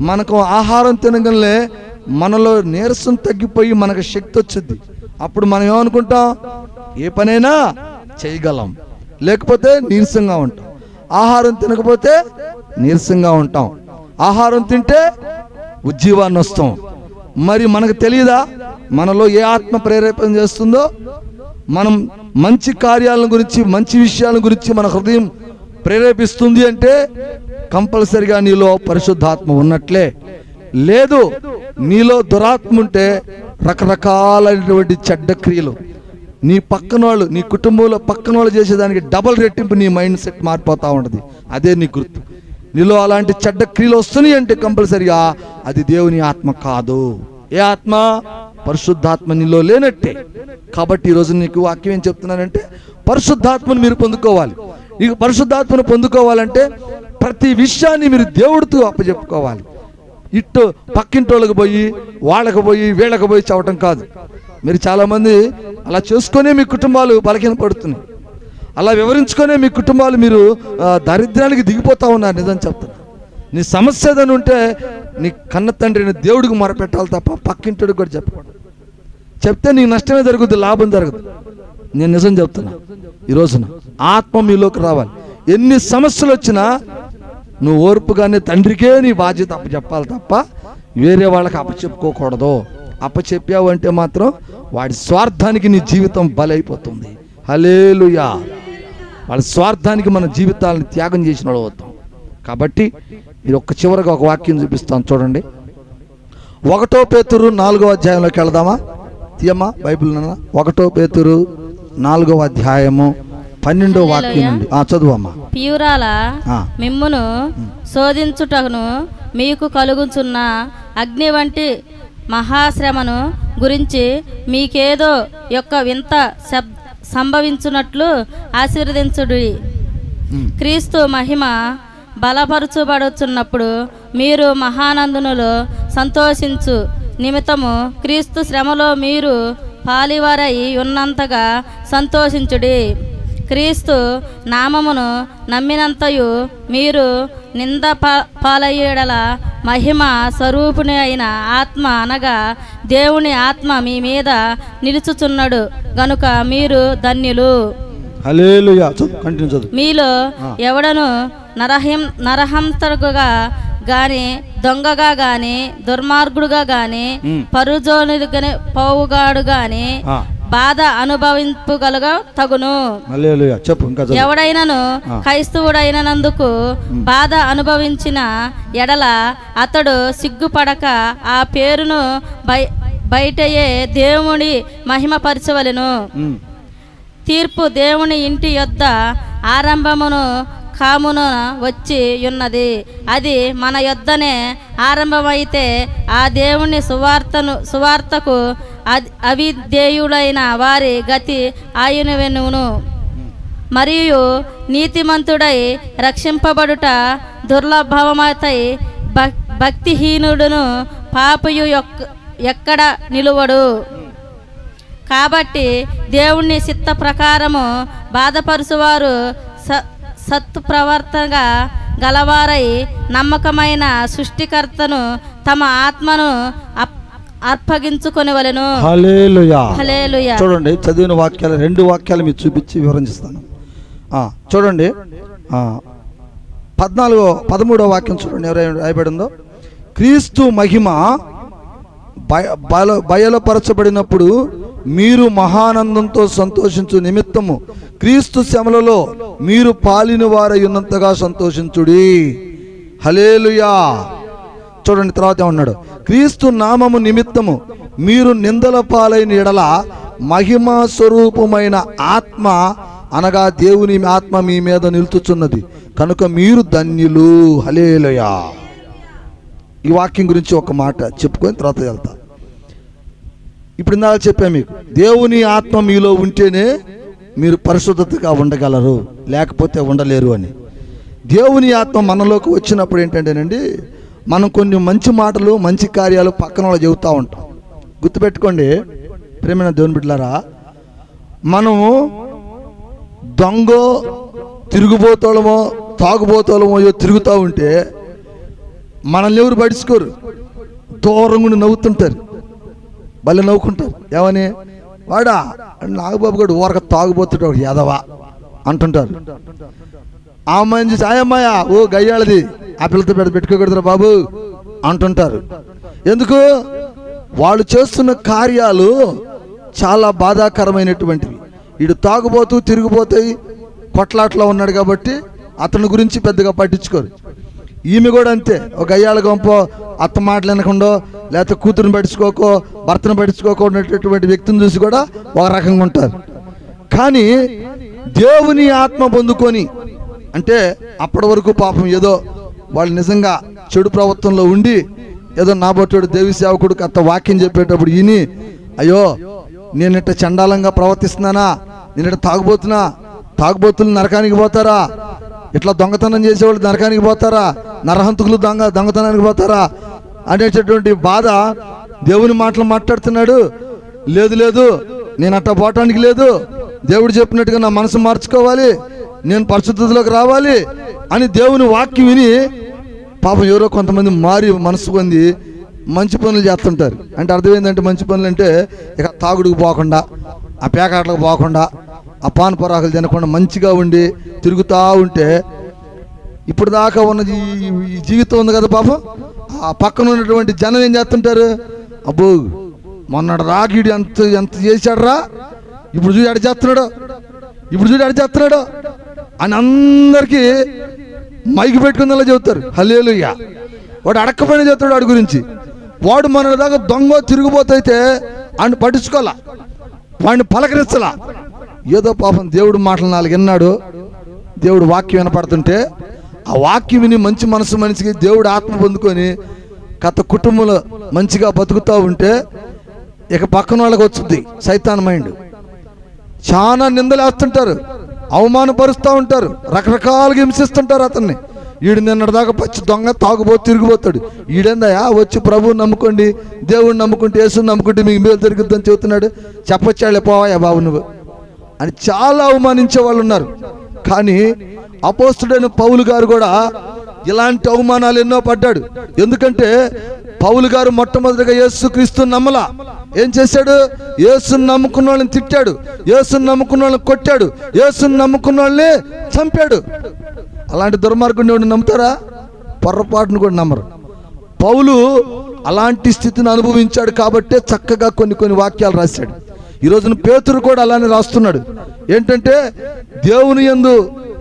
మనకు ఆహారం తినగానే మనలో నీరసం తగ్గిపోయి మనకు శక్తి వచ్చింది. అప్పుడు మనం ఏమనుకుంటాం? ఏ పనైనా చేయగలం, లేకపోతే నీరసంగా ఉంటాం. ఆహారం తినకపోతే నీరసంగా ఉంటాం, ఆహారం తింటే ఉజ్జీవాన్ని వస్తాం. మరి మనకు తెలియదా మనలో ఏ ఆత్మ ప్రేరేపణ చేస్తుందో? మనం మంచి కార్యాల గురించి, మంచి విషయాల గురించి మన హృదయం ప్రేరేపిస్తుంది అంటే కంపల్సరిగా నీలో పరిశుద్ధాత్మ ఉన్నట్లే. లేదు, నీలో దురాత్మ ఉంటే రకరకాలైనటువంటి చెడ్డ క్రియలు నీ పక్కన వాళ్ళు, నీ కుటుంబంలో పక్కన వాళ్ళు చేసేదానికి డబల్ రెట్టింపు నీ మైండ్ సెట్ మారిపోతూ ఉంటుంది. అదే నీ గుర్తు. నీలో అలాంటి చెడ్డ క్రియలు వస్తున్నాయి అంటే కంపల్సరిగా అది దేవుని ఆత్మ కాదు. ఏ ఆత్మ? పరిశుద్ధాత్మ నీలో లేనట్టే. కాబట్టి ఈరోజు నీకు వాక్యం ఏం చెప్తున్నానంటే, పరిశుద్ధాత్మను మీరు పొందుకోవాలి. నీకు పరిశుద్ధాత్మను పొందుకోవాలంటే ప్రతి విషయాన్ని మీరు దేవుడితో అప్పచెప్పుకోవాలి. ఇట్టు పక్కింటోళ్ళకి పోయి, వాళ్ళకి పోయి, వీళ్ళకి పోయి చవటం కాదు. మీరు చాలామంది అలా చేసుకునే మీ కుటుంబాలు బలహీన పడుతున్నాయి. అలా వివరించుకునే మీ కుటుంబాలు మీరు దారిద్ర్యానికి దిగిపోతూ ఉన్నారు. నిజం చెప్తున్నా, నీ సమస్య ఏదైనా ఉంటే నీ కన్న తండ్రిని దేవుడికి మొరపెట్టాలి తప్ప పక్కింటోడికి కూడా చెప్పకూడదు. చెప్తే నీకు నష్టమే జరుగుద్ది, లాభం జరగదు. నేను నిజం చెప్తున్నా. ఈ రోజున ఆత్మ మీలోకి రావాలి. ఎన్ని సమస్యలు వచ్చినా నువ్వు ఓర్పుగానే తండ్రికే నీ బాధ్యత అప్పచెప్పాలి తప్ప వేరే వాళ్ళకి అప్పచెప్పుకోకూడదు. అప్పచెప్పావు అంటే మాత్రం వాడి స్వార్థానికి నీ జీవితం బలైపోతుంది. హల్లెలూయా. వాళ్ళ స్వార్థానికి మన జీవితాలను త్యాగం చేసిన వాళ్ళు అవుతాం. కాబట్టి మీరు చివరిగా ఒక వాక్యం చూపిస్తాను చూడండి. 1 పేతురు 4వ అధ్యాయంలోకి వెళదామా? తీయమ్మా బైబిల్. 1 పేతురు 4వ అధ్యాయము 12వ వాక్యం నుండి చదువమ్మా. ప్రియురాల, మిమ్మును శోధించుటను మీకు కలుగుచున్న అగ్ని వంటి మహాశ్రమను గురించి మీకేదో యొక్క వింత సంభవించున్నట్లు ఆశీర్వదించుడి. క్రీస్తు మహిమ బలపరచబడుచున్నప్పుడు మీరు మహానందనులో సంతోషించు నిమిత్తము క్రీస్తు శ్రమలో మీరు పాలివారై ఉన్నంతగా సంతోషించుడి. క్రీస్తు నామమును నమ్మినంతయు మీరు నింద పాలయ్యేడల మహిమ స్వరూపుని అయిన ఆత్మ అనగా దేవుని ఆత్మ మీ మీద నిలుచుచున్నాడు గనుక మీరు ధన్యులు. హల్లెలూయా. కంటిన్యూ చదువు. మీలో ఎవడను నరహంతకుగా గాని, దొంగగా గాని, దుర్మార్గుడుగా గాని, పరుజోనిగా పోవుగాడు గాని బాధ అనుభవింపగలగ తగును. ఎవడైనను క్రైస్తవుడైనందుకు బాధ అనుభవించిన ఎడల అతడు సిగ్గుపడక ఆ పేరును బయటయే దేవుని మహిమపరచవలెను. తీర్పు దేవుని ఇంటి యొద్ద ఆరంభమును కామున వచ్చి ఉన్నది. అది మన యొద్దనే ఆరంభమైతే ఆ దేవుని సువార్తకు అవిధేయులైన వారి గతి ఆయనవెనును. మరియు నీతిమంతుడై రక్షింపబడుట దుర్లభమతై భక్తిహీనుడును పాపయు ఎక్కడ నిలువడు. కాబట్టి దేవుని చిత్త ప్రకారము బాధపరుచువారు సత్తు ప్రవర్తనగా గలవారై నమ్మకమైన సృష్టికర్తను తమ ఆత్మను అర్పగించుకొనివలెను. హల్లెలూయా. హల్లెలూయా. చూడండి, చదివిన వాక్యాలు 2 వాక్యాలు మీకు చూపించి వివరించిస్తాను. చూడండి, 13వ వాక్యం చూడండి, ఎవరైనా రాయబడిందో. క్రీస్తు మహిమ బయలుపరచబడినప్పుడు మీరు మహానందంతో సంతోషించు నిమిత్తము క్రీస్తు శ్రమలలో మీరు పాలిన వారై ఉన్నంతగా సంతోషించుడి. హల్లెలూయా. చూడండి, తర్వాత ఏమన్నాడు? క్రీస్తు నామము నిమిత్తము మీరు నిందల పాలైన ఎడల మహిమా స్వరూపమైన ఆత్మ అనగా దేవుని ఆత్మ మీ మీద నిలుచుచున్నది కనుక మీరు ధన్యులు. హల్లెలూయా. ఈ వాక్యం గురించి ఒక మాట చెప్పుకొని తర్వాత వెళ్తా. ఇప్పుడు ఇందాక చెప్పాను మీకు, దేవుని ఆత్మ మీలో ఉంటేనే మీరు పరిశుద్ధతగా ఉండగలరు, లేకపోతే ఉండలేరు అని. దేవుని ఆత్మ మనలోకి వచ్చినప్పుడు ఏంటంటేనండి, మనం కొన్ని మంచి మాటలు మంచి కార్యాలు పక్కన వాళ్ళు చెబుతూ ఉంటాం. గుర్తుపెట్టుకోండి ప్రేమైన దేవుని బిడ్డలారా, మనము దొంగో తిరుగుబోతోళమో తాగుబోతోళమో తిరుగుతూ ఉంటే మనల్ని ఎవరు పడుచుకోరు, దూరంగా నవ్వుతుంటారు, భలే నవ్వుకుంటారు. ఏమని? వాడా నాగబాబు గారు ఊరక తాగుబోతుంటాడు యాదవా అంటుంటారు. ఆ అమ్మాయిని చూసి ఆయమ్మాయ ఓ గయ్యాళది ఆ పిల్లతో పెట్టుకోకూడదురా బాబు అంటుంటారు. ఎందుకు? వాళ్ళు చేస్తున్న కార్యాలు చాలా బాధాకరమైనటువంటివి. వీడు తాగుబోతూ తిరిగిపోతాయి కొట్లాట్లో ఉన్నాడు కాబట్టి అతని గురించి పెద్దగా పట్టించుకోరు. ఈమె కూడా అంతే, ఒక అయ్యాళ్ళ గొంపో అత్త మాటలు వినకుండా లేకపోతే కూతురుని పట్టించుకోకో భర్తను పట్టించుకోకో ఉన్నటువంటి వ్యక్తిని చూసి కూడా ఒక రకంగా ఉంటారు. కానీ దేవుని ఆత్మ పొందుకొని అంటే అప్పటి వరకు పాపం ఏదో వాళ్ళు నిజంగా చెడు ప్రవర్తనలో ఉండి ఏదో నాబోటుడు దేవి సేవకుడికి అత్త వాక్యం చెప్పేటప్పుడు ఈని అయ్యో నేను ఇట్ట చండాలంగా ప్రవర్తిస్తున్నానా, నేను ఇట్ట తాగుబోతులు నరకానికి పోతారా, ఇట్లా దొంగతనం చేసేవాళ్ళు నరకానికి పోతారా, నరహంతకులు దొంగతనానికి పోతారా అనేటటువంటి బాధ దేవుని మాటలు మాట్లాడుతున్నాడు. లేదు నేను అట్లా పోవటానికి లేదు, దేవుడు చెప్పినట్టుగా నా మనసు మార్చుకోవాలి, నేను పరిశుద్ధతలోకి రావాలి అని దేవుని వాక్యం విని పాపం ఎవరో కొంతమంది మారి మనసు పొంది మంచి పనులు చేస్తుంటారు. అంటే అర్థం ఏంటంటే మంచి పనులు అంటే ఇక తాగుడుకు పోకుండా, ఆ పేకాటలకు పోకుండా, ఆ పాన్ పొరాకులు తినకుండా మంచిగా ఉండి తిరుగుతూ ఉంటే ఇప్పుడు దాకా ఉన్న ఈ జీవితం ఉంది కదా పాపం, ఆ పక్కన ఉన్నటువంటి జనం ఏం చేస్తుంటారు? అబ్బో మొన్నడు రాగిడు ఎంత చేశాడు, ఇప్పుడు చూడు అడి చేస్తున్నాడు అని అందరికీ మైకి పెట్టుకుందా చెబుతారు. హల్లెలూయా. వాడు అడక్కపోయినా చెబుతాడు వాడి గురించి. వాడు మన దాకా దొంగ తిరిగిపోతే ఆయన పట్టించుకోవాలా, వాడిని పలకరించలా. ఏదో పాపం దేవుడు మాటలు 4 విన్నాడు, దేవుడు వాక్యం వినపడుతుంటే ఆ వాక్యం విని మంచి మనసు మనిషికి దేవుడు ఆత్మ పొందుకొని గత కుటుంబంలో మంచిగా బతుకుతూ ఉంటే ఇక పక్కన వాళ్ళకి వచ్చింది సైతాన్ మైండ్. చాలా నిందలు వేస్తుంటారు, అవమానపరుస్తూ ఉంటారు, రకరకాలుగా హింసిస్తుంటారు అతన్ని. వీడు నిన్నటిదాకా పచ్చి దొంగ తాగుబోతు తిరిగిపోతాడు, ఈడేందయా వచ్చి ప్రభువుని నమ్ముకోండి, దేవుడిని నమ్ముకుంటే యేసుని నమ్ముకుంటే మీకు మేలు జరుగుతుందని చెబుతున్నాడు, చెప్పొచ్చాళ్ళే పోవాయా బాబు నువ్వు అని చాలా అవమానించే వాళ్ళు ఉన్నారు. కానీ అపోస్తుడైన పౌలు గారు కూడా ఇలాంటి అవమానాలు ఎన్నో పడ్డాడు. ఎందుకంటే పౌలు గారు మొట్టమొదటిగా యేసుక్రీస్తుని నమ్మలా. ఏం చేశాడు? యేసుని నమ్ముకున్న వాళ్ళని తిట్టాడు, యేసుని నమ్ముకున్న వాళ్ళని కొట్టాడు, యేసుని నమ్ముకున్న వాళ్ళని చంపాడు. అలాంటి దుర్మార్గుడిని ఎవరు నమ్ముతారా? పొర్రపాటును కూడా నమ్మరు. పౌలు అలాంటి స్థితిని అనుభవించాడు కాబట్టే చక్కగా కొన్ని వాక్యాలు రాశాడు. ఈ రోజున పేతురు కూడా అలానే రాస్తున్నాడు. ఏంటంటే దేవుని యందు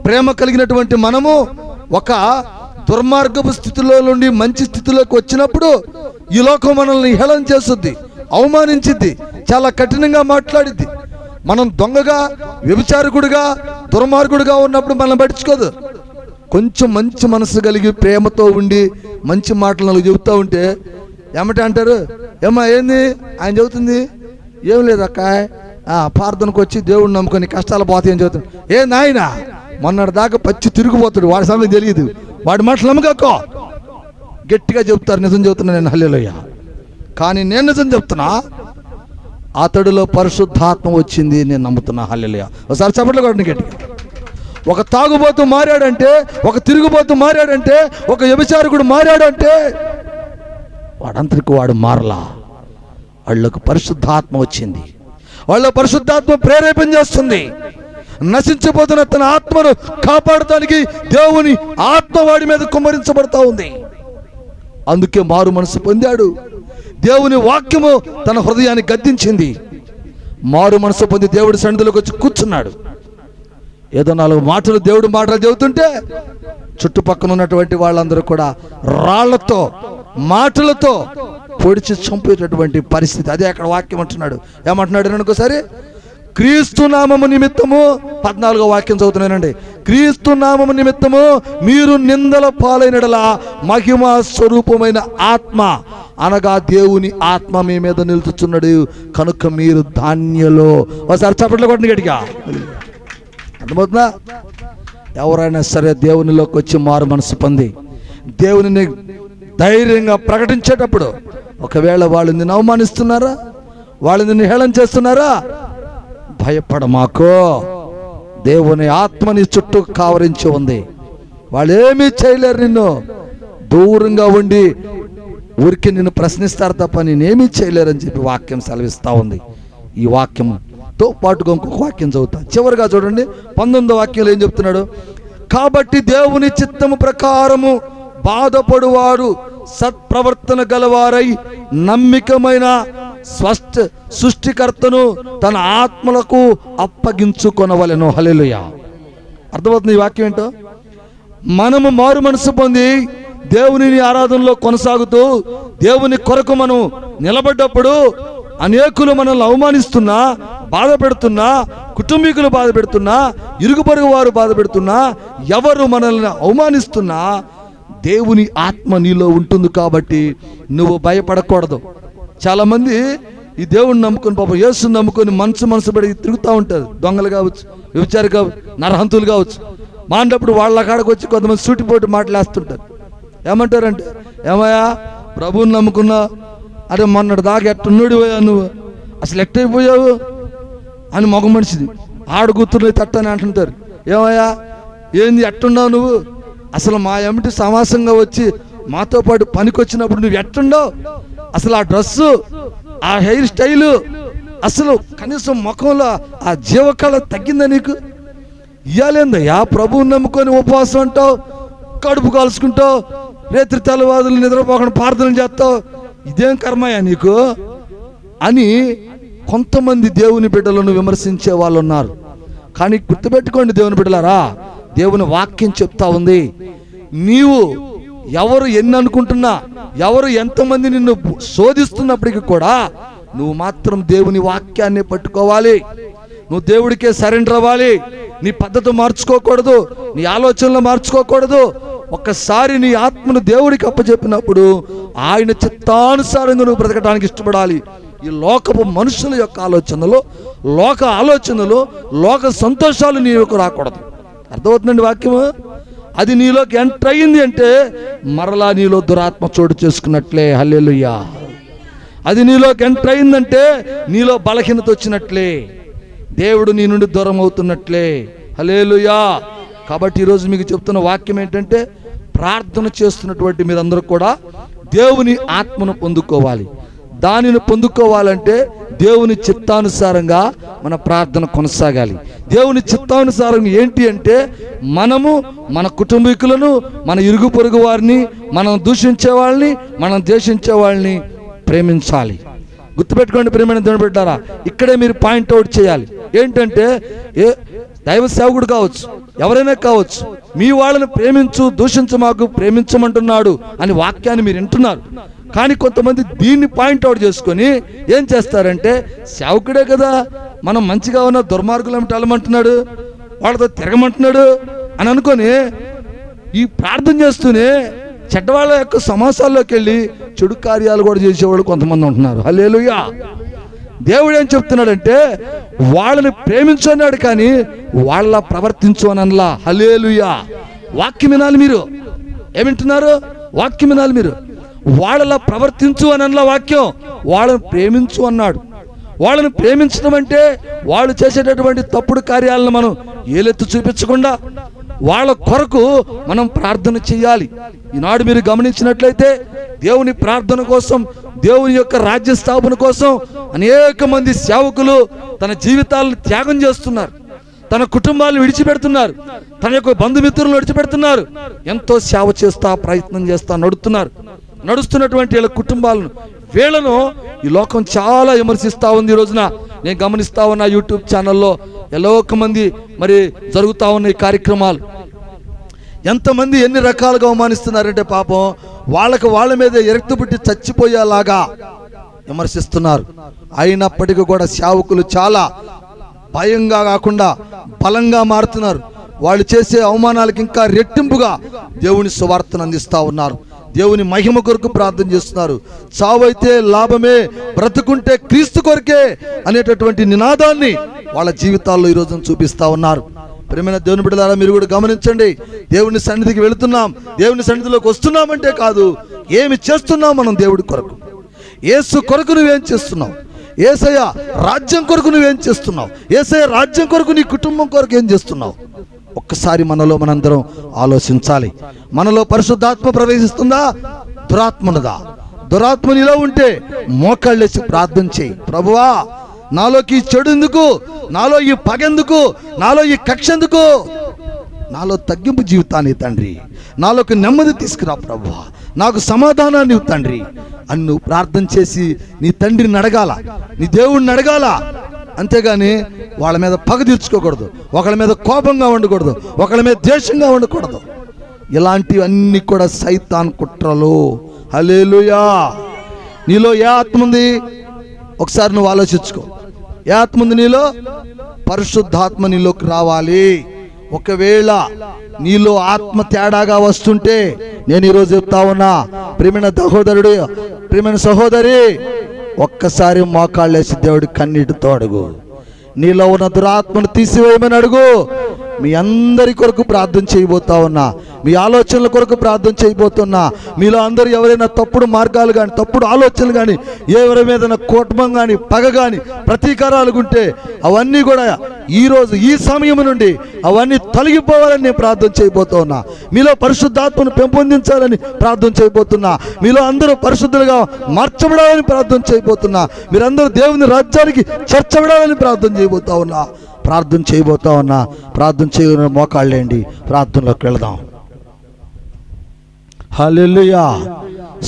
ప్రేమ కలిగినటువంటి మనము ఒక దుర్మార్గపు స్థితిలో నుండి మంచి స్థితిలోకి వచ్చినప్పుడు ఈ లోకం మనల్ని హేళన చేస్తుంది, అవమానించిద్ది, చాలా కఠినంగా మాట్లాడిద్ది. మనం దొంగగా వ్యభిచారకుడిగా దుర్మార్గుడిగా ఉన్నప్పుడు మనల్ని పట్టించుకోదు. కొంచెం మంచి మనసు కలిగి ప్రేమతో ఉండి మంచి మాటలు చెబుతూ ఉంటే ఏమంటే అంటారు, ఏమ్మా ఏంది ఆయన చెబుతుంది? ఏం లేదు అక్క ప్రార్థనకు వచ్చి దేవుడిని నమ్ముకొని కష్టాలు పోతాయని చెబుతాడు. ఏ నాయన మొన్నటి దాకా పచ్చి తిరిగిపోతాడు, వాడి సమయం తెలియదు, వాడి మాటలు నమ్మకో. గట్టిగా చెప్తారు, నిజం చెబుతున్నా నేను, హల్లెలూయా. కానీ నేను నిజం చెప్తున్నా, అతడిలో పరిశుద్ధాత్మ వచ్చింది, నేను నమ్ముతున్నా, హల్లెలూయా. ఒకసారి చప్పట్లు కొట్టండి గట్టిగా. ఒక తాగుబోతు మారాడంటే, ఒక తిరుగుబోతు మారాడంటే, ఒక వ్యభిచారకుడు మారాడంటే వాడంతటికి వాడు మారలా. వాళ్ళకు పరిశుద్ధాత్మ వచ్చింది, వాళ్ళ పరిశుద్ధాత్మ ప్రేరేపణ చేస్తుంది. నశించిపోతున్న తన ఆత్మను కాపాడటానికి దేవుని ఆత్మ వాడి మీద కుమ్మరించబడతా ఉంది. అందుకే మారు మనసు పొందాడు. దేవుని వాక్యము తన హృదయాన్ని గద్దించింది. మారు మనసు పొంది దేవుడి సన్నిధిలోకి వచ్చి కూర్చున్నాడు. ఏదో 4 మాటలు దేవుడు మాటలు చెబుతుంటే చుట్టుపక్కల ఉన్నటువంటి వాళ్ళందరూ కూడా రాళ్లతో మాటలతో పొడిచి చంపేటటువంటి పరిస్థితి. అదే అక్కడ వాక్యం అంటున్నాడు. ఏమంటున్నాడు అనుకోసారి, క్రీస్తు నామము నిమిత్తము, 14వ వాక్యం చదువుతున్నానండి. క్రీస్తు నామము నిమిత్తము మీరు నిందల పాలైనడలా మహిమా స్వరూపమైన ఆత్మ అనగా దేవుని ఆత్మ మీ మీద నిలుచుచున్నాడు కనుక మీరు ధాన్యలో. ఒకసారి చప్పట్లు కొట్టండి గట్టిగా. అర్థమవుతుందా? ఎవరైనా సరే దేవునిలోకి వచ్చి మారు మనసు పొంది దేవునిని ధైర్యంగా ప్రకటించేటప్పుడు, ఒకవేళ వాళ్ళు నిన్ను అవమానిస్తున్నారా, వాళ్ళు నిన్ను హేళన చేస్తున్నారా, భయపడమాకో. దేవుని ఆత్మని చుట్టూ కావరించి ఉంది. వాళ్ళు ఏమీ చేయలేరు, నిన్ను దూరంగా ఉండి ఊరికి నిన్ను ప్రశ్నిస్తారు తప్ప నేనేమీ చేయలేరని చెప్పి వాక్యం సెలవిస్తూ ఉంది. ఈ వాక్యంతో పాటుగా ఇంకొక వాక్యం చదువుతా. చివరిగా చూడండి, 19వ వాక్యంలో ఏం చెప్తున్నాడు? కాబట్టి దేవుని చిత్తము ప్రకారము బాధపడువారు సత్ప్రవర్తన గలవారై నమ్మికమైన సృష్టికర్తను తన ఆత్మలకు అప్పగించుకొనవలెను. హల్లెలూయా. అర్థమవుతుంది ఈ వాక్యం ఏంటో? మనము మారు మనసు పొంది దేవుని ఆరాధనలో కొనసాగుతూ దేవుని కొరకు మనం నిలబడ్డప్పుడు అనేకులు మనల్ని అవమానిస్తున్నా, బాధ పెడుతున్నా, కుటుంబీకులు బాధ పెడుతున్నా, ఇరుగు పొరుగు వారు బాధ పెడుతున్నా, ఎవరు మనల్ని అవమానిస్తున్నా దేవుని ఆత్మ నీలో ఉంటుంది కాబట్టి నువ్వు భయపడకూడదు. చాలామంది ఈ దేవుణ్ణి నమ్ముకొని, పాపం యేసుని నమ్ముకొని మనసు పడి తిరుగుతూ ఉంటారు. దొంగలు కావచ్చు, వ్యభిచారి కావచ్చు, నరహంతులు కావచ్చు. మాండప్పుడు వాళ్ళ కాడకు వచ్చి కొంతమంది సూటిపోటు మాట్లాడుతుంటారు. ఏమంటారంటే, ఏమయ్యా ప్రభువుని నమ్ముకున్నా, అరే మొన్నటి దాకా ఎట్టున్నాడు పోయా, నువ్వు అసలు ఎట్టయిపోయావు అని మగ మనిషిది ఆడు కూతుర్ని తట్టని అంటుంటారు. ఏమయ్యా ఏంది ఎట్టున్నావు నువ్వు, అసలు మా ఎమ్మటి సమాసంగా వచ్చి మాతో పాటు పనికి వచ్చినప్పుడు నువ్వు ఎట్టుండవు, అసలు ఆ డ్రెస్సు, ఆ హెయిర్ స్టైలు, అసలు కనీసం ముఖంలో ఆ జీవకళ తగ్గిందా నీకు? ఇయ్యాలేందయ్యా ప్రభువుని నమ్ముకొని ఉపవాసం అంటావు, కడుపు కాల్చుకుంటావు, రేత్రి తెల్లవాదులు నిద్రపోకుండా ప్రార్థనలు చేస్తావు, ఇదేం కర్మయ్యా నీకు అని కొంతమంది దేవుని బిడ్డలను విమర్శించే వాళ్ళు ఉన్నారు. కానీ గుర్తుపెట్టుకోండి దేవుని బిడ్డలారా, దేవుని వాక్యం చెప్తా ఉంది, నీవు ఎవరు ఎన్ని అనుకుంటున్నా, ఎవరు ఎంతమంది నిన్ను శోధిస్తున్నప్పటికీ కూడా నువ్వు మాత్రం దేవుని వాక్యాన్ని పట్టుకోవాలి. నువ్వు దేవుడికే సరెండర్ అవ్వాలి. నీ పద్ధతి మార్చుకోకూడదు, నీ ఆలోచనలు మార్చుకోకూడదు. ఒక్కసారి నీ ఆత్మను దేవుడికి అప్పచెప్పినప్పుడు ఆయన చిత్తానుసారంగా నువ్వు బ్రతకడానికి ఇష్టపడాలి. ఈ లోకపు మనుషుల యొక్క ఆలోచనలు, లోక ఆలోచనలు, లోక సంతోషాలు నీకు రాకూడదు. అర్థమవుతుందండి వాక్యము? అది నీలోకి ఎంటర్ అయ్యింది అంటే మరలా నీలో దురాత్మ చోటు చేసుకున్నట్లే. హల్లెలూయా. అది నీలోకి ఎంటర్ అయిందంటే నీలో బలహీనత వచ్చినట్లే, దేవుడు నీ నుండి దూరం అవుతున్నట్లే. హల్లెలూయా. కాబట్టి ఈరోజు మీకు చెప్తున్న వాక్యం ఏంటంటే, ప్రార్థన చేస్తున్నటువంటి మీరందరూ కూడా దేవుని ఆత్మను పొందుకోవాలి. దానిని పొందుకోవాలంటే దేవుని చిత్తానుసారంగా మన ప్రార్థన కొనసాగాలి. దేవుని చిత్తానుసారంగా ఏంటి అంటే, మనము మన కుటుంబీకులను, మన ఇరుగు పొరుగు వారిని, మనం దూషించే వాళ్ళని, మనం ద్వేషించే వాళ్ళని ప్రేమించాలి. గుర్తుపెట్టుకోండి ప్రేమైన దేవుని బిడ్డలారా, ఇక్కడే మీరు పాయింట్అవుట్ చేయాలి. ఏంటంటే, దైవ సేవకుడు కావచ్చు, ఎవరైనా కావచ్చు, మీ వాళ్ళని ప్రేమించు, దూషించమాకు, ప్రేమించమంటున్నాడు అని వాక్యాన్ని మీరు వింటున్నారు. కానీ కొంతమంది దీన్ని పాయింట్అవుట్ చేసుకొని ఏం చేస్తారంటే, సేవకుడే కదా, మనం మంచిగా ఉన్న దుర్మార్గులు వెళ్ళమంటున్నాడు, వాళ్ళతో తిరగమంటున్నాడు అని అనుకొని ఈ ప్రార్థన చేస్తూనే చెడ్డవాళ్ళ యొక్క సమాసాల్లోకి వెళ్ళి చెడు కార్యాలు కూడా చేసేవాళ్ళు కొంతమంది ఉంటున్నారు. హల్లెలూయా. దేవుడు ఏం చెప్తున్నాడంటే వాళ్ళని ప్రేమించు అన్నాడు, కానీ వాళ్ళ ప్రవర్తించు అనలా. హల్లెలూయా. వాక్యం వినాలి మీరు. ఏమింటున్నారు? వాక్యం వినాలి మీరు. వాళ్ళలా ప్రవర్తించు అనలా వాక్యం. వాళ్ళని ప్రేమించు అన్నాడు. వాళ్ళని ప్రేమించడం అంటే వాళ్ళు చేసేటటువంటి తప్పుడు కార్యాలను మనం ఏలెత్తు చూపించకుండా వాళ్ళ కొరకు మనం ప్రార్థన చేయాలి. ఈనాడు మీరు గమనించినట్లయితే దేవుని ప్రార్థన కోసం, దేవుని యొక్క రాజ్య స్థాపన కోసం అనేక మంది సేవకులు తన జీవితాలను త్యాగం చేస్తున్నారు, తన కుటుంబాలను విడిచిపెడుతున్నారు, తన యొక్క బంధుమిత్రులను విడిచిపెడుతున్నారు. ఎంతో సేవ చేస్తా, ప్రయత్నం చేస్తా నడుస్తున్నటువంటి వీళ్ళ కుటుంబాలను, వీళ్ళను ఈ లోకం చాలా విమర్శిస్తూ ఉంది. ఈ రోజున నేను గమనిస్తా ఉన్నా యూట్యూబ్ ఛానల్లో ఎన్నో మంది మరి జరుగుతూ ఉన్న ఈ కార్యక్రమాలు. ఎంతమంది ఎన్ని రకాలుగా అవమానిస్తున్నారంటే పాపం వాళ్ళ మీద ఎరక్తు పుట్టి చచ్చిపోయేలాగా విమర్శిస్తున్నారు. అయినప్పటికీ కూడా సేవకులు చాలా భయంగా కాకుండా బలంగా మారుతున్నారు. వాళ్ళు చేసే అవమానాలకు ఇంకా రెట్టింపుగా దేవుని సువార్తను అందిస్తూ ఉన్నారు. దేవుని మహిమ కొరకు ప్రార్థన చేస్తున్నారు. చావైతే లాభమే, బ్రతుకుంటే క్రీస్తు కొరకే అనేటటువంటి నినాదాన్ని వాళ్ళ జీవితాల్లో ఈరోజు చూపిస్తూ ఉన్నారు. ప్రియమైన దేవుని బిడ్డలారా, మీరు కూడా గమనించండి. దేవుని సన్నిధికి వెళుతున్నాం, దేవుని సన్నిధిలోకి వస్తున్నామంటే కాదు, ఏమి చేస్తున్నాం మనం దేవుడి కొరకు. యేసు కొరకు నువ్వేం చేస్తున్నావు? యేసయ్య రాజ్యం కొరకు నువ్వేం చేస్తున్నావు? యేసయ్య రాజ్యం కొరకు నీ కుటుంబం కొరకు ఏం చేస్తున్నావు? ఒక్కసారి మనందరం ఆలోచించాలి. మనలో పరిశుద్ధాత్మ ప్రవేశిస్తుందా, దురాత్మనుదా? దురాత్మ నీలో ఉంటే మోకాళ్ళేసి ప్రార్థన చేయి. ప్రభువా, నాలోకి ఈ చెడు ఎందుకు, నాలో ఈ పగెందుకు, నాలో ఈ కక్ష ఎందుకు? నాలో తగ్గింపు జీవితాన్ని తండ్రి, నాలోకి నెమ్మది తీసుకురా ప్రభువా, నాకు సమాధానాన్ని ఇవ్వు తండ్రి అని నువ్వు ప్రార్థన చేసి నీ తండ్రిని అడగాల, నీ దేవుడిని అడగాల. అంతేగాని వాళ్ళ మీద పగ తీర్చుకోకూడదు, ఒకళ్ళ మీద కోపంగా ఉండకూడదు, ఒకళ్ళ మీద ద్వేషంగా ఉండకూడదు. ఇలాంటివన్నీ కూడా సైతాన్ కుట్రలు. హల్లెలూయా. నీలో ఏ ఆత్మ ఉంది? ఒకసారి నువ్వు ఆలోచించుకో. ఏ ఆత్మ ఉంది నీలో? పరిశుద్ధాత్మ నీలోకి రావాలి. ఒకవేళ నీలో ఆత్మ తేడాగా వస్తుంటే నేను ఈరోజు చెప్తా ఉన్నా, ప్రియమైన సహోదరుడు, ప్రియమైన సహోదరి, ఒక్కసారి మోకాళ్ళేసి దేవుడి కన్నీటితో అడుగు. నీలో ఉన్న దురాత్మను తీసివేయమని అడుగు. మీ అందరి కొరకు ప్రార్థన చేయబోతా ఉన్నా, మీ ఆలోచనల కొరకు ప్రార్థన చేయబోతున్నా. మీలో అందరూ ఎవరైనా తప్పుడు మార్గాలు కానీ, తప్పుడు ఆలోచనలు కానీ, ఎవరి మీద కోపం కానీ, పగ కానీ, ప్రతీకారాలు ఉంటే అవన్నీ కూడా ఈరోజు ఈ సమయం నుండి అవన్నీ తొలగిపోవాలని నేను ప్రార్థన చేయబోతా ఉన్నా. మీలో పరిశుద్ధాత్మను పెంపొందించాలని ప్రార్థన చేయబోతున్నా. మీలో అందరూ పరిశుద్ధులుగా మార్చబడాలని ప్రార్థన చేయబోతున్నా. మీరందరూ దేవుని రాజ్యానికి చేర్చబడాలని ప్రార్థన చేయబోతా ఉన్నా. ప్రార్థన చేయని మోకాళ్ళేండి, ప్రార్థనలోకి వెళదాం. హల్లెలూయా.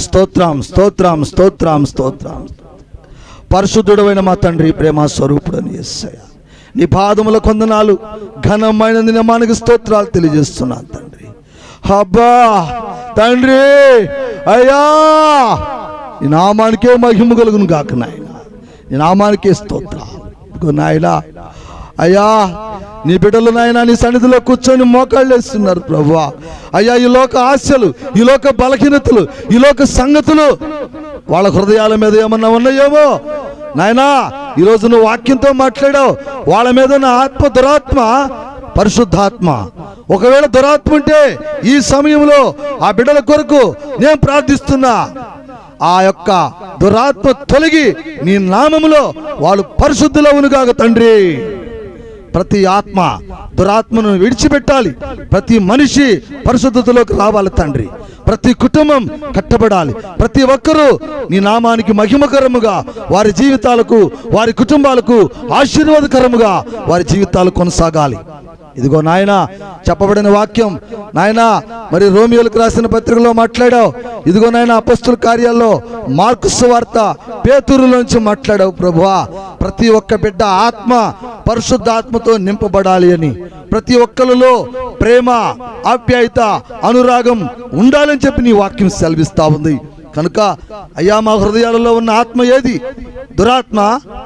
స్తోత్రం, స్తోత్రం, స్తోత్రం, స్తోత్రం. పరిశుద్ధుడైన మా తండ్రి, ప్రేమ స్వరూపుడని యేసయ్య, నీ పాదముల కొందనాలు, ఘనమైన నామానికి స్తోత్రాలు తెలియజేస్తున్నాను తండ్రి. అబ్బా తండ్రి, అయ్యా, నీ నామానికే మహిమ కలుగును గాక నాయన, నీ నామానికే స్తోత్రాలు నాయనా. అయ్యా, నీ బిడ్డలు నాయన నీ సన్నిధిలో కూర్చొని మోకాళ్ళు వేస్తున్నారు ప్రభువా. అయ్యా, ఈ లోక ఆశలు, ఈ లోక బలహీనతలు, ఈ లోక సంగతులు వాళ్ళ హృదయాల మీద ఏమన్నా ఉన్నాయేమో నాయనా, ఈరోజు నువ్వు వాక్యంతో మాట్లాడావు. వాళ్ళ మీద ఉన్న ఆత్మ దురాత్మ, పరిశుద్ధాత్మ. ఒకవేళ దురాత్మ ఉంటే ఈ సమయంలో ఆ బిడ్డల కొరకు నేను ప్రార్థిస్తున్నా. ఆ యొక్క దురాత్మ తొలగి నీ నామములో వాళ్ళు పరిశుద్ధులవునుగాక తండ్రి. ప్రతి ఆత్మ దురాత్మను విడిచిపెట్టాలి. ప్రతి మనిషి పరిశుద్ధతలోకి రావాలి తండ్రి. ప్రతి కుటుంబం కట్టబడాలి. ప్రతి ఒక్కరూ నీ నామానికి మహిమకరముగా వారి జీవితాలకు, వారి కుటుంబాలకు ఆశీర్వాదకరముగా వారి జీవితాలు కొనసాగాలి. ఇదిగో నాయన, చెప్పబడిన వాక్యం నాయన మరి రోమియోలకు రాసిన పత్రికలో మాట్లాడావు. ఇదిగో నాయన, అపొస్తలుల కార్యాల్లో, మార్కు సువార్త, పేతురులోంచి మాట్లాడావు ప్రభువా. ప్రతి ఒక్క బిడ్డ ఆత్మ పరిశుద్ధాత్మతో నింపబడాలి అని, ప్రతి ఒక్కరిలో ప్రేమ, ఆప్యాయత, అనురాగం ఉండాలని చెప్పి నీ వాక్యం సెలవిస్తా ఉంది. కనుక అయ్యా, మా హృదయాలలో ఉన్న ఆత్మ ఏది? దురాత్మ,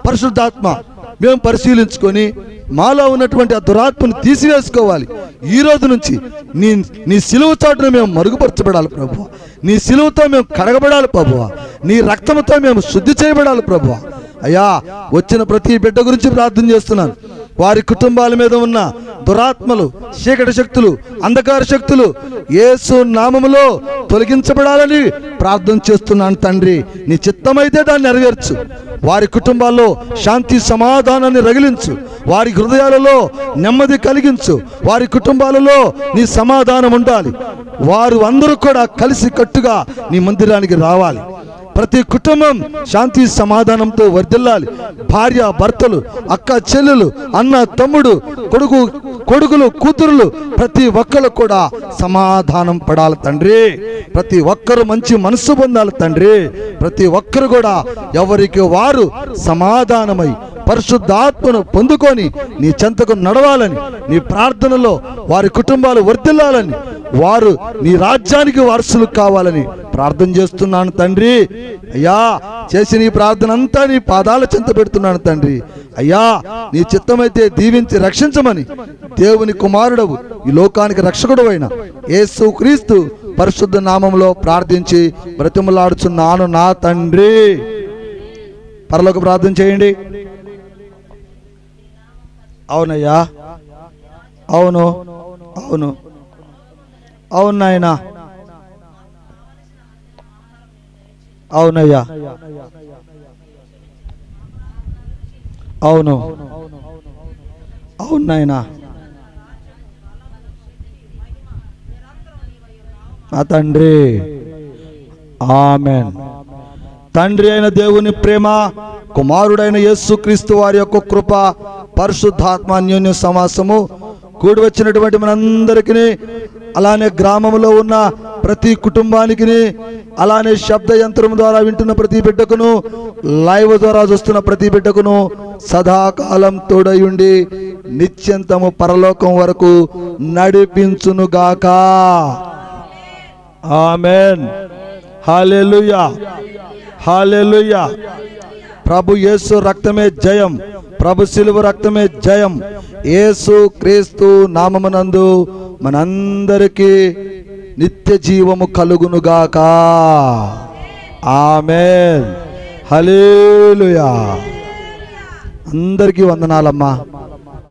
పరిశుద్ధాత్మ మేము పరిశీలించుకొని మాలో ఉన్నటువంటి ఆ దురాత్మను తీసివేసుకోవాలి. ఈ రోజు నుంచి నీ సిలువ చాటును మేము మరుగుపరచబడాలి ప్రభువా. నీ సిలువతో మేము కడగబడాలి ప్రభువా. నీ రక్తంతో మేము శుద్ధి చేయబడాలి ప్రభువా. అయ్యా వచ్చిన ప్రతి బిడ్డ గురించి ప్రార్థన చేస్తున్నాను. వారి కుటుంబాల మీద ఉన్న దురాత్మలు, చీకటి శక్తులు, అంధకార శక్తులు యేసు నామములో తొలగించబడాలని ప్రార్థన చేస్తున్నాను తండ్రి. నీ చిత్తమైతే దాన్ని నెరవేర్చు. వారి కుటుంబాల్లో శాంతి సమాధానాన్ని రగిలించు. వారి హృదయాలలో నెమ్మది కలిగించు. వారి కుటుంబాలలో నీ సమాధానం ఉండాలి. వారు అందరూ కూడా కలిసి కట్టుగా నీ మందిరానికి రావాలి. ప్రతి కుటుంబం శాంతి సమాధానంతో వర్ధిల్లాలి. భార్య భర్తలు, అక్క చెల్లెలు, అన్న తమ్ముడు, కొడుకులు కూతురులు ప్రతి ఒక్కరు కూడా సమాధానం పడాలి తండ్రి. ప్రతి ఒక్కరు మంచి మనస్సు పొందాలి తండ్రి. ప్రతి ఒక్కరు కూడా ఎవరికి వారు సమాధానమై పరిశుద్ధాత్మను పొందుకొని నీ చెంతకు నడవాలని, నీ ప్రార్థనలో వారి కుటుంబాలు వర్ధిల్లాలని, వారు నీ రాజ్యానికి వారసులు కావాలని ప్రార్థన చేస్తున్నాను తండ్రి. అయ్యా చేసి నీ ప్రార్థన అంతా నీ పాదాల చెంత పెడుతున్నాను తండ్రి. అయ్యా నీ చిత్తమైతే దీవించి రక్షించమని దేవుని కుమారుడవు, ఈ లోకానికి రక్షకుడు అయిన యేసు క్రీస్తు పరిశుద్ధ నామములో ప్రార్థించి బ్రతిమలాడుచున్నాను నా తండ్రి. పరలోక ప్రార్థన చేయండి. అవునయ్యా, అవును అవును అవును నాయనా, అవునయ్యా, అవును అవును నాయనా, నా తండ్రి. ఆమెన్. తండ్రి అయిన దేవుని ప్రేమ, కుమారుడైన యేసుక్రీస్తు వారి యొక్క కృప, పరిశుద్ధాత్మ అన్యోన్య సమాసము కూడి వచ్చినటువంటి మనందరికీ, అలానే గ్రామంలో ఉన్న ప్రతి కుటుంబానికి, అలానే శబ్ద యంత్రం ద్వారా వింటున్న ప్రతి బిడ్డకును, లైవ్ ద్వారా చూస్తున్న ప్రతి బిడ్డకును సదాకాలం తోడయుండి నిత్యంతము పరలోకం వరకు నడిపించునుగాక. ఆమెన్. హల్లెలూయా, హల్లెలూయా. ప్రభు యేసు రక్తమే జయం, ప్రభు శిలువ రక్తమే జయం. యేసు క్రీస్తు నామమునందు మనందరికీ నిత్య జీవము కలుగునుగాక. ఆమేన్. హల్లెలూయా. అందరికీ వందనాలమ్మా.